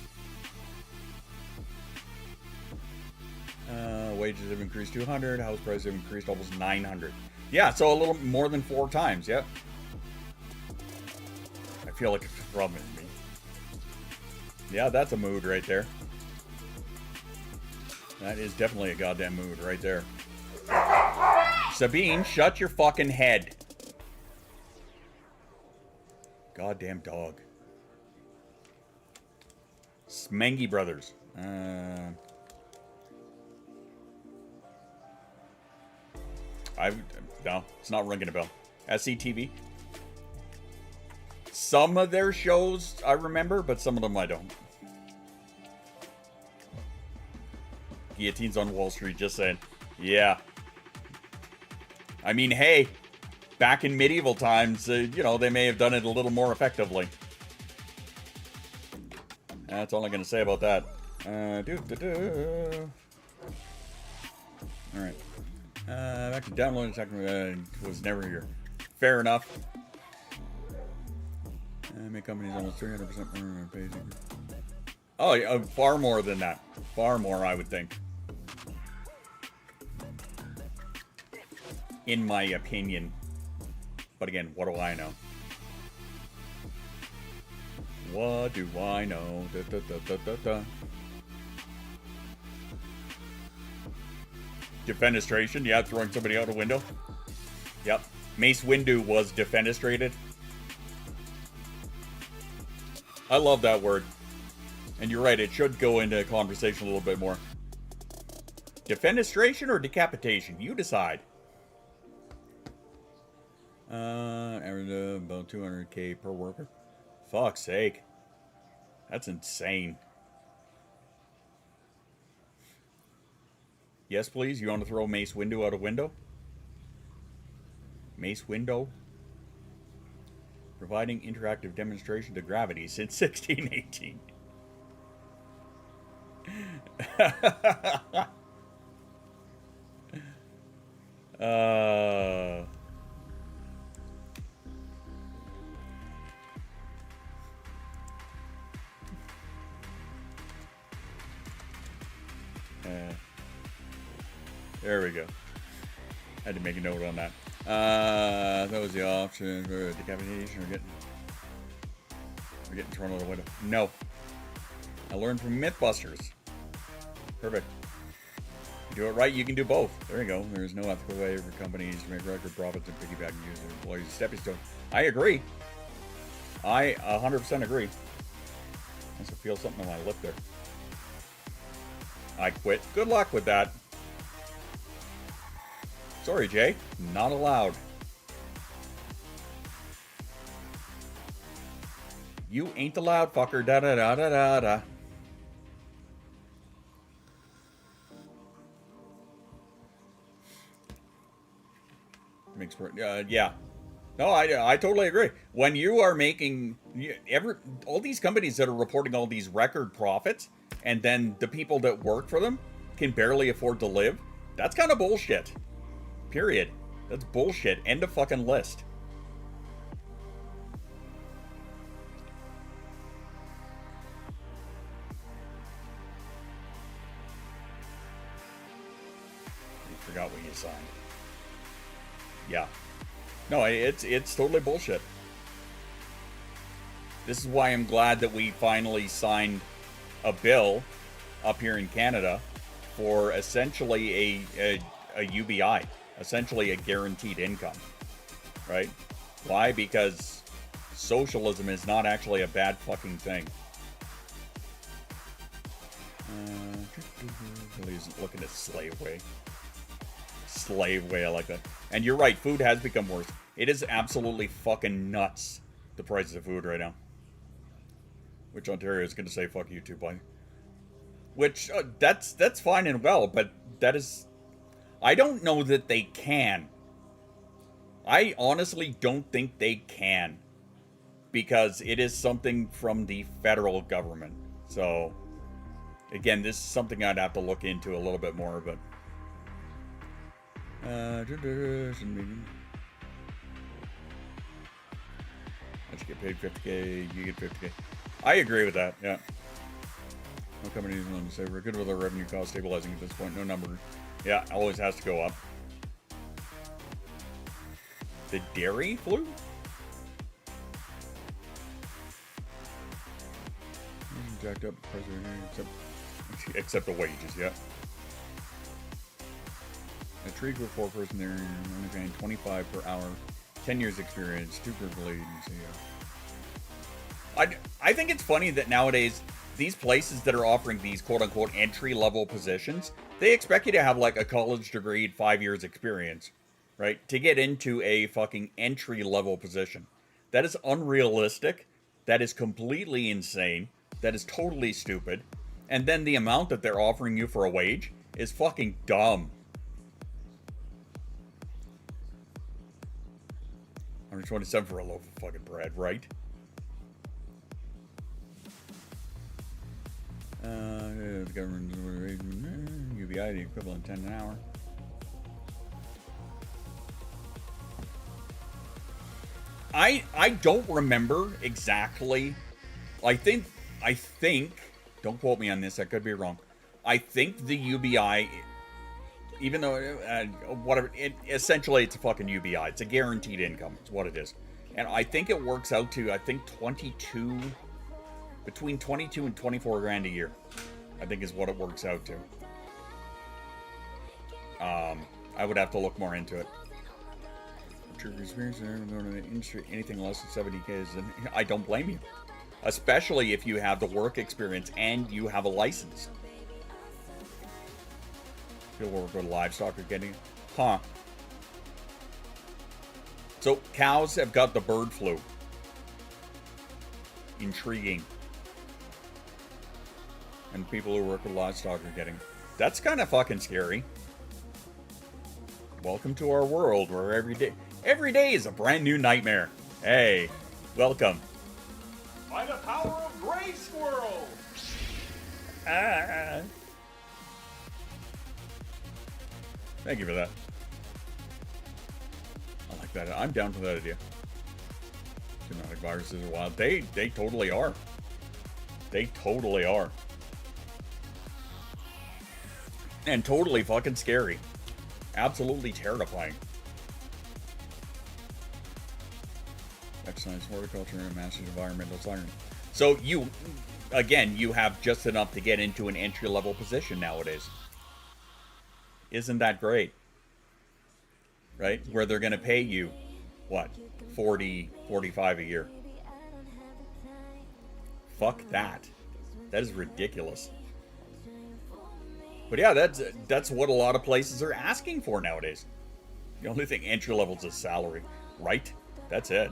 Wages have increased 200. House prices have increased almost 900. Yeah, so a little more than 4 times. Yeah. I feel like it's a problem with me. Yeah, that's a mood right there. That is definitely a goddamn mood right there. Sabine, shut your fucking head. Goddamn dog. Smangy Brothers. No, it's not ringing a bell. SCTV. Some of their shows I remember, but some of them I don't. Guillotines on Wall Street, just saying. Yeah. I mean, hey, back in medieval times, you know, they may have done it a little more effectively. That's all I'm going to say about that. Alright. Back to downloading, was never here. Fair enough. Make companies almost 300% more basic. Oh, yeah, far more than that. Far more, I would think. In my opinion. But again, what do I know? What do I know? Da, da, da, da, da, da. Defenestration, yeah, throwing somebody out a window. Yep. Mace Windu was defenestrated. I love that word. And you're right, it should go into conversation a little bit more. Defenestration or decapitation? You decide. Average about 200K per worker. Fuck's sake. That's insane. Yes, please. You want to throw Mace Windu out a window? Mace Windu? Providing interactive demonstration to gravity since 1618. There we go. Had to make a note on that. That was the option for decapitation or getting thrown out the window. No. I learned from Mythbusters. Perfect. You do it right, you can do both. There you go. There's no ethical way for companies to make record profits and piggyback and use their employees as stepping stone. I agree. I 100% agree. I also feel something on my lip there. I quit. Good luck with that. Sorry, Jay. Not allowed. You ain't allowed, fucker. Da da da da da da. Makes yeah. No, I totally agree. When you are making all these companies that are reporting all these record profits, and then the people that work for them can barely afford to live, that's kind of bullshit. Period. That's bullshit. End of fucking list. You forgot what you signed. Yeah. No, it's totally bullshit. This is why I'm glad that we finally signed a bill up here in Canada for essentially a UBI, essentially a guaranteed income, right? Why? Because socialism is not actually a bad fucking thing. He's looking at slave way. Slave way, I like that. And you're right, food has become worse. It is absolutely fucking nuts, the prices of food right now. Which Ontario is going to say fuck you too, buddy. Which, that's fine and well, but that is... I don't know that they can. I honestly don't think they can. Because it is something from the federal government. So, again, this is something I'd have to look into a little bit more, but... I should get paid 50K, you get 50K. I agree with that, yeah. No company is willing to say we're good with our revenue cost stabilizing at this point. No number. Yeah, always has to go up. The dairy flu? Jacked up except the wages, yeah. A tree group 4 person there, only paying 25 per hour, 10 years experience, 2 per blade. I think it's funny that nowadays these places that are offering these quote-unquote entry-level positions, they expect you to have like a college degree, 5 years experience, right? To get into a fucking entry-level position. That is unrealistic. That is completely insane. That is totally stupid. And then the amount that they're offering you for a wage is fucking dumb. $127 for a loaf of fucking bread, right? The government UBI, the equivalent 10 an hour. I don't remember exactly. I think don't quote me on this, I could be wrong. I think the UBI, even though whatever, essentially it's a fucking UBI. It's a guaranteed income. It's what it is. And I think it works out to, I think between 22 and 24 grand a year, I think is what it works out to. I would have to look more into it. Anything less than 70K is, I don't blame you. Especially if you have the work experience and you have a license. People work with livestock are getting it. Huh. So cows have got the bird flu. Intriguing. And people who work with livestock are getting. That's kind of fucking scary. Welcome to our world where every day is a brand new nightmare. Hey, welcome. By the power of Gray Squirrel! Thank you for that. I like that. I'm down for that idea. Genetic viruses are wild. They totally are. They totally are. And totally fucking scary. Absolutely terrifying. Excellence, horticulture, and master's environmental science. So you, again, you have just enough to get into an entry-level position nowadays. Isn't that great? Right? Where they're going to pay you, what, 40, 45 a year. Fuck that. That is ridiculous. But yeah, that's what a lot of places are asking for nowadays. The only thing entry level is a salary, right? That's it.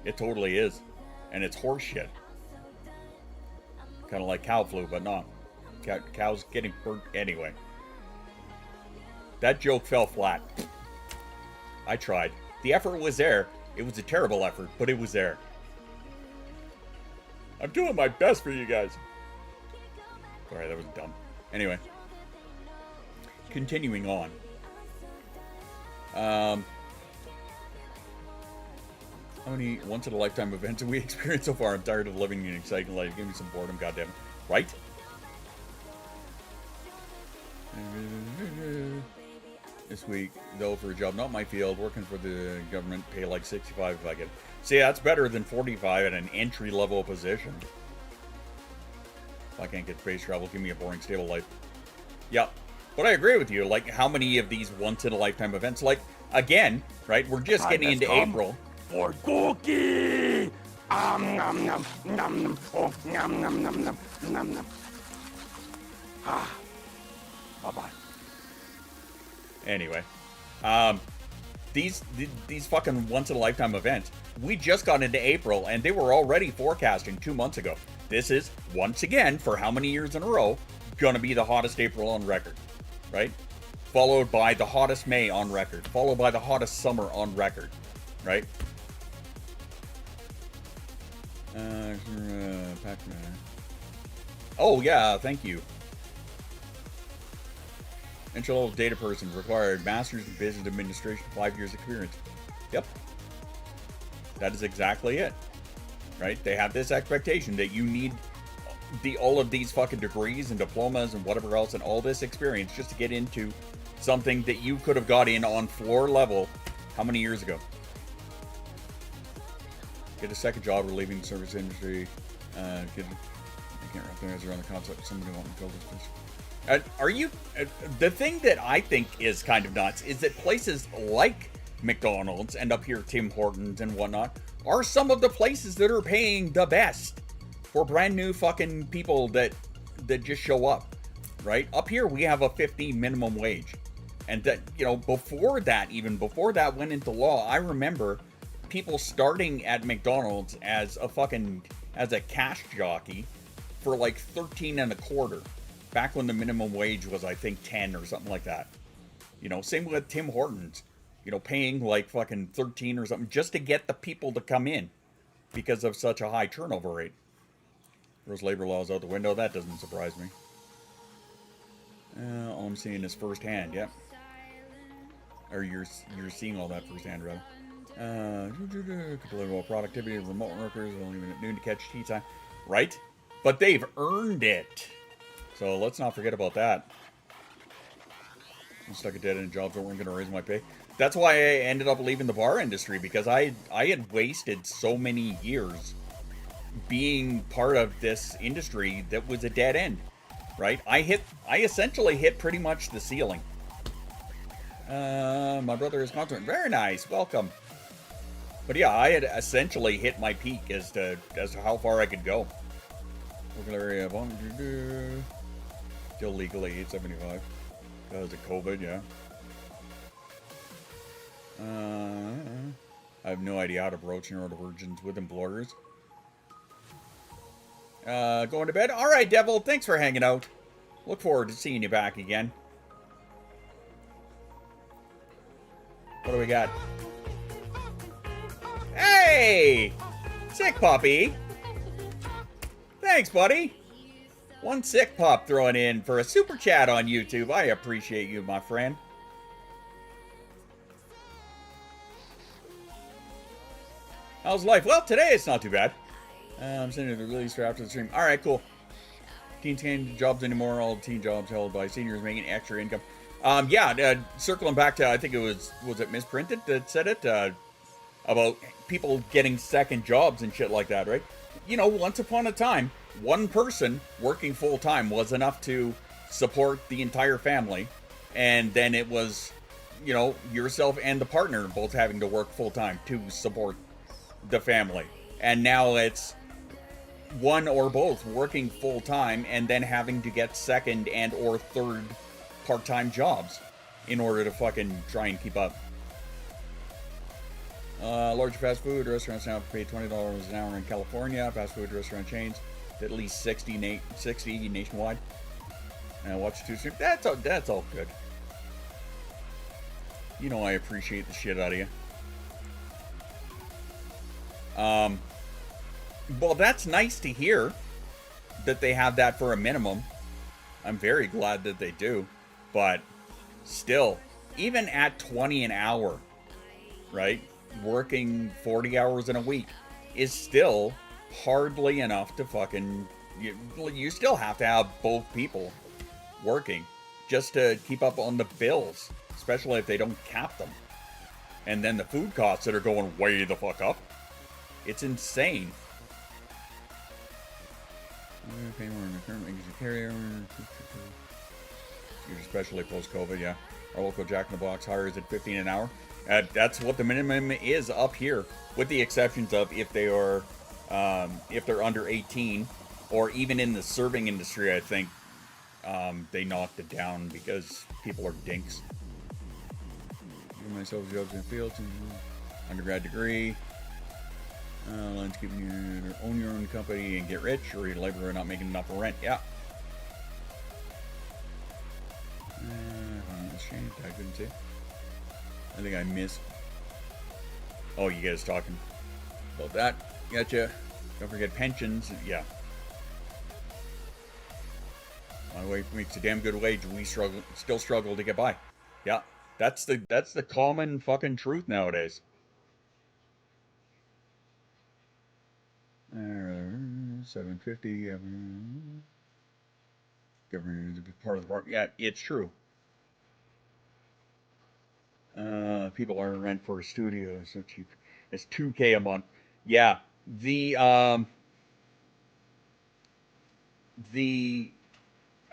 It totally is. And it's horse shit. Kind of like cow flu, but not. Cows getting burnt anyway. That joke fell flat. I tried. The effort was there. It was a terrible effort, but it was there. I'm doing my best for you guys. Sorry, that was dumb. Anyway. Continuing on. How many once-in-a-lifetime events have we experienced so far? I'm tired of living in exciting life. Give me some boredom, goddamn. Right? This week, though, for a job, not my field, working for the government, pay like 65 if I get. See, that's better than 45 at an entry-level position. If I can't get space travel, give me a boring, stable life. Yep. But I agree with you. Like, how many of these once-in-a-lifetime events? Like, again, right? We're just getting into April. For cookie! Nom nom nom nom. Oh, nom nom nom nom nom nom. Ah. Bye-bye. Anyway, these fucking once-in-a-lifetime events, we just got into April, and they were already forecasting 2 months ago. This is, once again, for how many years in a row, gonna be the hottest April on record, right? Followed by the hottest May on record, followed by the hottest summer on record, right? Oh, yeah, thank you. Entry-level data person required master's in business administration, 5 years experience. Yep. That is exactly it. Right? They have this expectation that you need all of these fucking degrees and diplomas and whatever else and all this experience just to get into something that you could have got in on floor level how many years ago? Get a second job or leaving the service industry. I can't wrap their heads around the concept of somebody wanting to build this place. Are you... the thing that I think is kind of nuts is that places like McDonald's and up here Tim Hortons and whatnot are some of the places that are paying the best for brand new fucking people that just show up, right? Up here we have a 15 minimum wage. And that, you know, before that went into law, I remember people starting at McDonald's as a cash jockey for like 13 and a quarter. Back when the minimum wage was, I think, 10 or something like that. You know, same with Tim Hortons. You know, paying like fucking 13 or something just to get the people to come in because of such a high turnover rate. Those labor laws out the window, that doesn't surprise me. All I'm seeing is firsthand, yep. Or you're seeing all that firsthand, rather. Complete productivity of remote workers, only even at noon to catch tea time. Right? But they've earned it. So let's not forget about that. I'm stuck at dead end jobs that weren't going to raise my pay. That's why I ended up leaving the bar industry, because I had wasted so many years being part of this industry that was a dead end, right? I essentially hit pretty much the ceiling. My brother is content. Very nice. Welcome. But yeah, I had essentially hit my peak as to how far I could go. Local area still legally 875 because of COVID, yeah. I have no idea how to broach neurodivergence with employers. Going to bed? Alright, Devil, thanks for hanging out. Look forward to seeing you back again. What do we got? Hey! Sick puppy! Thanks, buddy. One sick pup throwing in for a super chat on YouTube. I appreciate you, my friend. How's life? Well, today it's not too bad. I'm sending the release for after the stream. Alright, cool. teen jobs anymore. All teen jobs held by seniors making extra income. Circling back to, I think it was it Misprinted that said it, about people getting second jobs and shit like that, right? You know, once upon a time, one person working full time was enough to support the entire family, and then it was, you know, yourself and the partner both having to work full time to support the family. And now it's one or both working full time and then having to get second and or third part-time jobs in order to fucking try and keep up. Larger fast food restaurants now pay $20 an hour in California. Fast food restaurant chains at least 60 nationwide. And watch too soon. That's all good. You know I appreciate the shit out of you. Well, that's nice to hear that they have that for a minimum. I'm very glad that they do. But still, even at 20 an hour, right? Working 40 hours in a week is still hardly enough to fucking... You still have to have both people working just to keep up on the bills, especially if they don't cap them. And then the food costs that are going way the fuck up. It's insane. Especially post-COVID, yeah. Our local Jack in the Box hires at $15 an hour. That's what the minimum is up here, with the exceptions of if they're under 18, or even in the serving industry. I think they knocked it down because people are dinks. Give myself jobs in the field, undergrad degree. Landscaping, you own your own company and get rich, or you're a laborer not making enough rent. Yeah. I couldn't see. I think I missed. Oh, you guys talking about that? Gotcha. Don't forget pensions. Yeah. My wife makes a damn good wage. We still struggle to get by. Yeah. That's the common fucking truth nowadays. 750. Government is a part of the part. Yeah, it's true. People are rent for a studio so cheap. It's $2K a month. Yeah.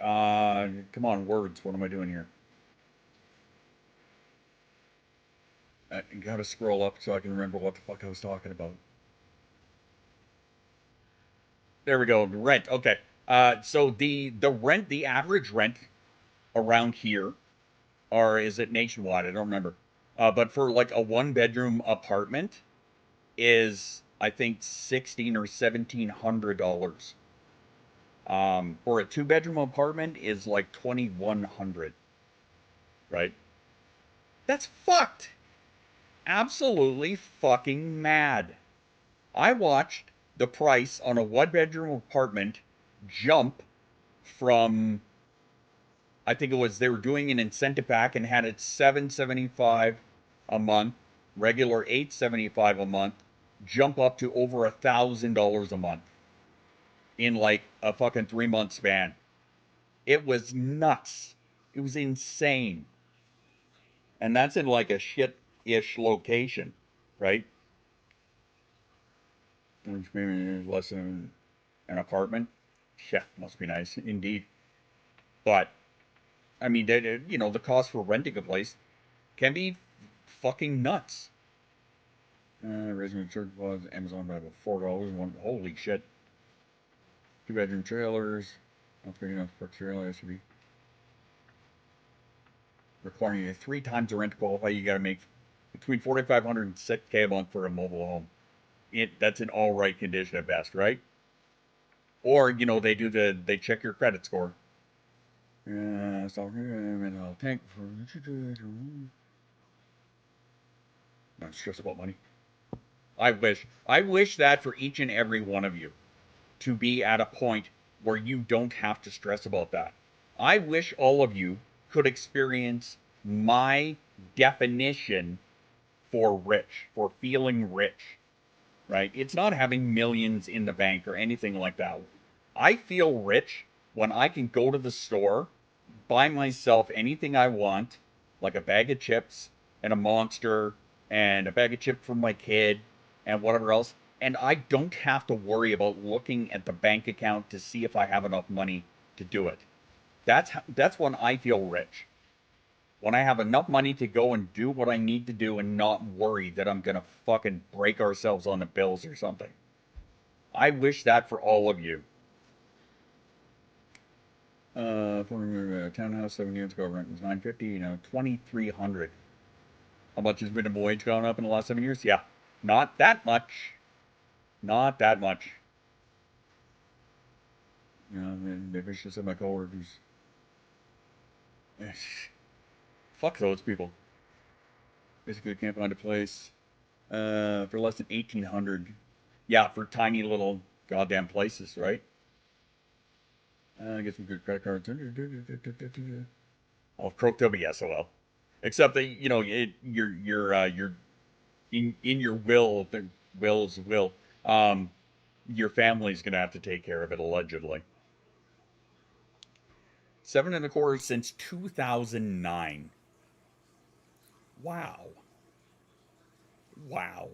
Come on, words. What am I doing here? I gotta scroll up so I can remember what the fuck I was talking about. There we go. Rent. Okay. So the rent, the average rent around here, or is it nationwide? I don't remember. But for like a one-bedroom apartment is, I think, $1,600 or $1,700. For a two-bedroom apartment is like $2,100. Right? That's fucked. Absolutely fucking mad. I watched the price on a one-bedroom apartment jump from, I think it was, they were doing an incentive pack and had it $775 a month, regular $875 a month, jump up to over $1,000 a month in like a fucking 3-month span. It was nuts. It was insane. And that's in like a shit-ish location, right? Which maybe less than an apartment. Yeah, must be nice indeed. But I mean, you know, the cost for renting a place can be fucking nuts. Resident church was Amazon by about $4. Holy shit. 2-bedroom trailers. Not big enough for a trailer. That should be requiring you 3 times the rent to qualify. You got to make between $4,500 and $6K a month for a mobile home. That's in all right condition at best, right? Or, you know, they check your credit score. I'll tank for. Not stress about money. I wish that for each and every one of you, to be at a point where you don't have to stress about that. I wish all of you could experience my definition for rich, for feeling rich, right? It's not having millions in the bank or anything like that. I feel rich when I can go to the store, buy myself anything I want, like a bag of chips and a Monster and a bag of chips for my kid and whatever else, and I don't have to worry about looking at the bank account to see if I have enough money to do it. That's when I feel rich. When I have enough money to go and do what I need to do and not worry that I'm gonna fucking break ourselves on the bills or something. I wish that for all of you. For a townhouse 7 years ago, rent was $950, now $2,300. How much has minimum wage gone up in the last 7 years? Yeah, not that much. Not that much. You know, maybe I should say my coworkers. Fuck those people. Basically, can't find a place for less than 1,800. Yeah, for tiny little goddamn places, right? Get some good credit cards. Oh, croak WSOL. Except that you're in your will. Your family's gonna have to take care of it allegedly. 7.25 since 2009. Wow. Wow.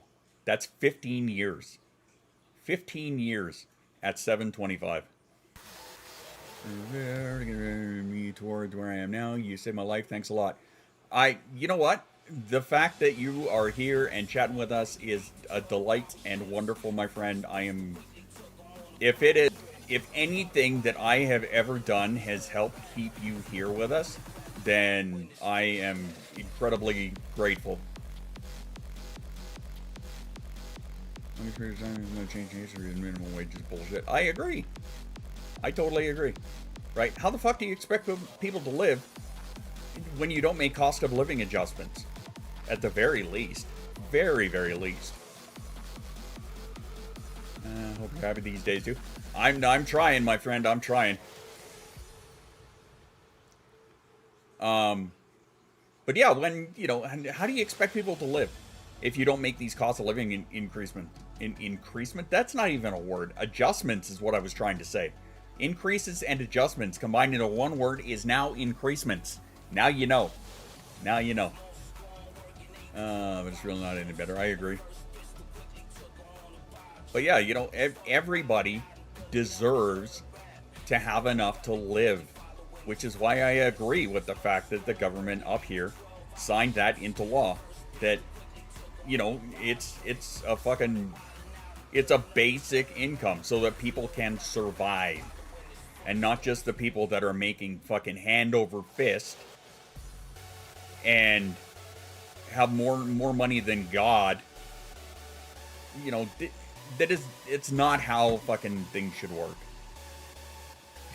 That's 15 years. 15 years at 725. Me towards where I am now. You saved my life. Thanks a lot. You know what? The fact that you are here and chatting with us is a delight and wonderful, my friend. If anything that I have ever done has helped keep you here with us, then I am incredibly grateful. I'm going to change history and minimum wage is bullshit. I agree. I totally agree. Right? How the fuck do you expect people to live when you don't make cost of living adjustments? At the very least. Very, very least. Hope you're happy these days too. I'm trying, my friend. I'm trying. But yeah, when, how do you expect people to live if you don't make these cost of living increasement? That's not even a word. Adjustments is what I was trying to say. Increases and adjustments combined into one word is now increasements. Now you know. Now you know. But it's really not any better. I agree. But yeah, everybody deserves to have enough to live, which is why I agree with the fact that the government up here signed that into law. That, it's a basic income so that people can survive. And not just the people that are making fucking hand over fist and have more money than God. It's not how fucking things should work.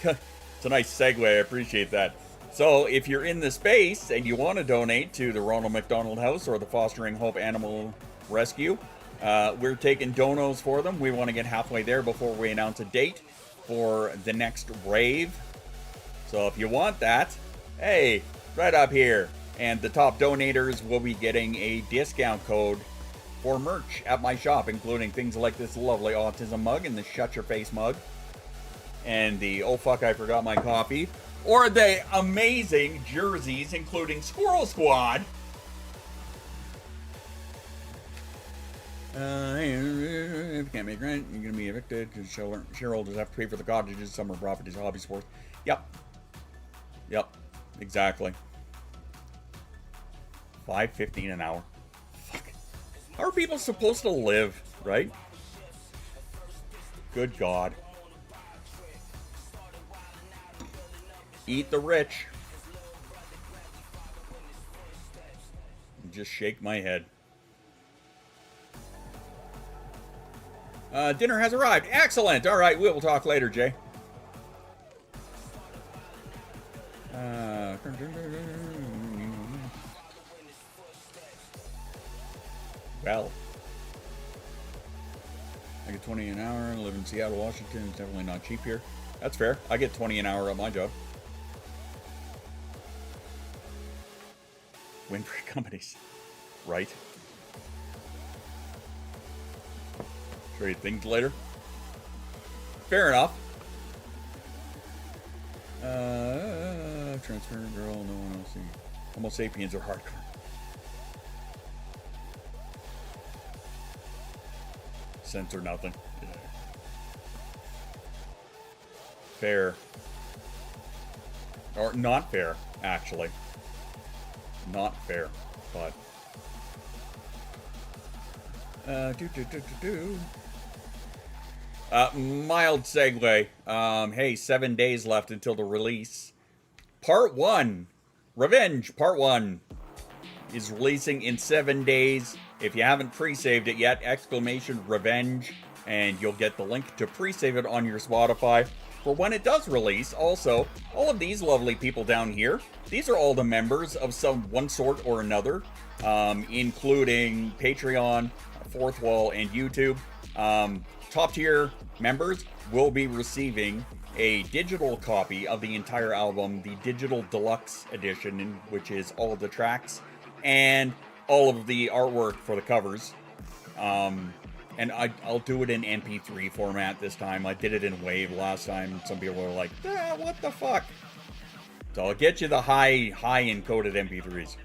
It's a nice segue. I appreciate that. So if you're in the space and you want to donate to the Ronald McDonald House or the Fostering Hope Animal Rescue, we're taking donos for them. We want to get halfway there before we announce a date for the next rave. So if you want that, hey, right up here. And the top donators will be getting a discount code for merch at my shop, including things like this lovely autism mug and the Shut Your Face mug. And the oh fuck I forgot my coffee. Or the amazing jerseys, including Squirrel Squad. If you can't make rent, you're going to be evicted because shareholders have to pay for the cottages, summer properties, hobby sports. Yep. Exactly. $5.15 an hour. Fuck. How are people supposed to live, right? Good God. Eat the rich. Just shake my head. Dinner has arrived. Excellent. All right, we'll talk later, Jay. Well, I get 20 an hour. I live in Seattle, Washington. It's definitely not cheap here. That's fair. I get 20 an hour at my job. Win for companies, right? Trade things later. Fair enough. Transparent girl, no one else. Homo sapiens are hardcore. Censor nothing. Yeah. Fair. Or not fair, actually. Not fair, but... mild segue. Hey, 7 days left until the release. Part 1. Revenge, Part 1. Is releasing in 7 days. If you haven't pre-saved it yet, exclamation revenge, and you'll get the link to pre-save it on your Spotify for when it does release. Also, all of these lovely people down here, these are all the members of some one sort or another, including Patreon, Fourth Wall, and YouTube. Top tier members will be receiving a digital copy of the entire album, the digital deluxe edition, which is all of the tracks and all of the artwork for the covers. And I'll do it in MP3 format this time. I did it in WAV last time. Some people were like, what the fuck? So I'll get you the high encoded MP3s.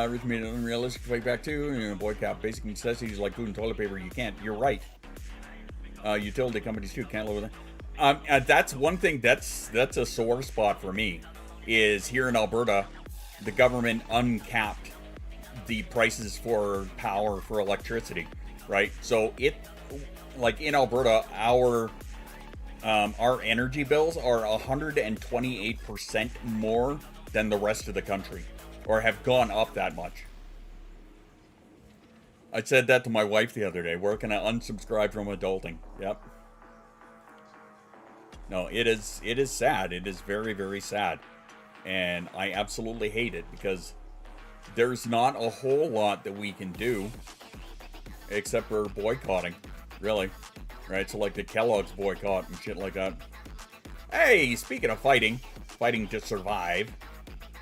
Rich made an unrealistic fight back too. You know, boy cap, basic necessities like food and toilet paper. You can't. You're right. Utility companies too can't live with it. That's one thing that's a sore spot for me. Is here in Alberta, the government uncapped the prices for power for electricity, right? So it, like in Alberta, our energy bills are 128% more than the rest of the country, or have gone up that much. I said that to my wife the other day. Where can I unsubscribe from adulting? Yep. No, it is sad. It is very, very sad. And I absolutely hate it because there's not a whole lot that we can do except for boycotting, really. Right? So like the Kellogg's boycott and shit like that. Hey, speaking of fighting to survive,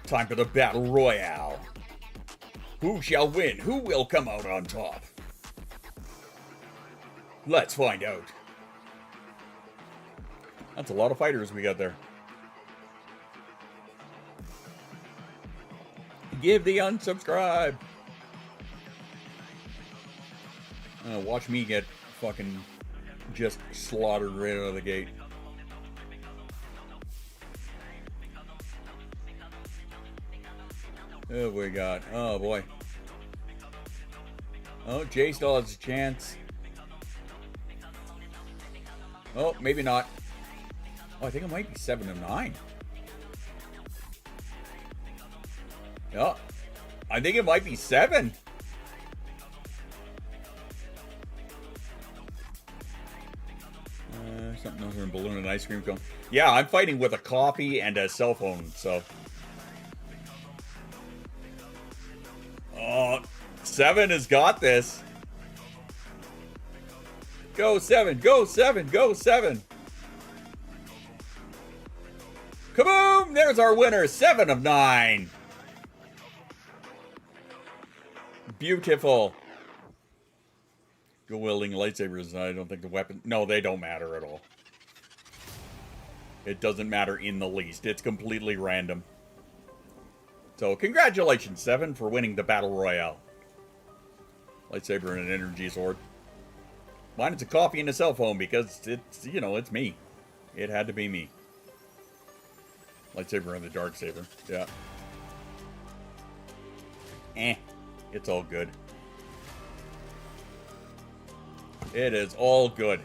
time for the Battle Royale. Who shall win? Who will come out on top? Let's find out. That's a lot of fighters we got there. Give the unsubscribe. Watch me get fucking just slaughtered right out of the gate. Oh, we got. Oh boy. Oh, Jay still has a chance. Oh, maybe not. Oh, I think it might be 7 of 9. Yeah, I think it might be 7. Something else in a balloon and ice cream cone. Yeah, I'm fighting with a coffee and a cell phone, so. Oh, 7 has got this. Go 7, go 7, go 7. Kaboom! There's our winner, 7 of 9. Beautiful. Go wielding lightsabers. I don't think the weapon... No, they don't matter at all. It doesn't matter in the least. It's completely random. So, congratulations, 7, for winning the Battle Royale. Lightsaber and an energy sword. Mine is a coffee and a cell phone because it's, you know, it's me. It had to be me. Lightsaber and the dark saber. Yeah. It's all good. It is all good.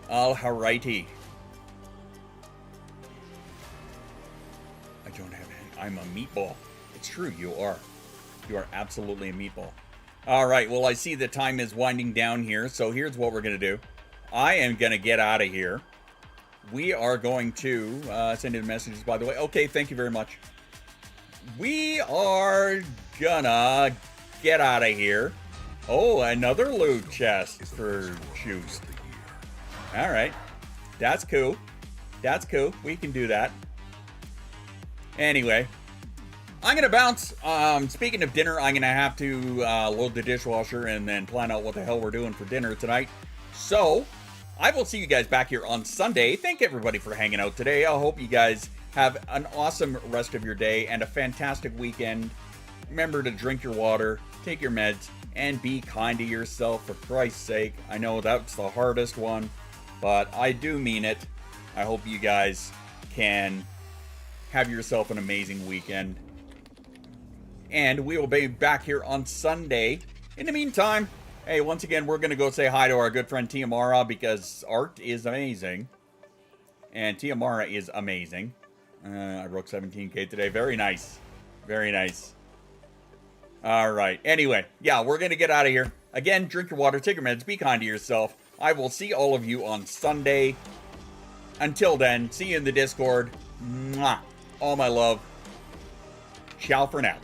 Alrighty. I don't have any. I'm a meatball. It's true, you are. You are absolutely a meatball. Alright, well, I see the time is winding down here, so here's what we're going to do. I am going to get out of here. We are going to send in messages, by the way. Okay, thank you very much. We are gonna get out of here. Oh, another loot chest for Juiced. Alright. That's cool. That's cool. We can do that. Anyway. I'm gonna bounce. Speaking of dinner, I'm gonna have to load the dishwasher and then plan out what the hell we're doing for dinner tonight. So, I will see you guys back here on Sunday. Thank everybody for hanging out today. I hope you guys have an awesome rest of your day and a fantastic weekend. Remember to drink your water, take your meds, and be kind to yourself, for Christ's sake. I know that's the hardest one, but I do mean it. I hope you guys can have yourself an amazing weekend. And we will be back here on Sunday. In the meantime, hey, once again, we're going to go say hi to our good friend Tiamara, because art is amazing. And Tiamara is amazing. I broke 17K today. Very nice. Very nice. All right. Anyway, yeah, we're going to get out of here. Again, drink your water, take your meds, be kind to yourself. I will see all of you on Sunday. Until then, see you in the Discord. Mwah. All my love. Ciao for now.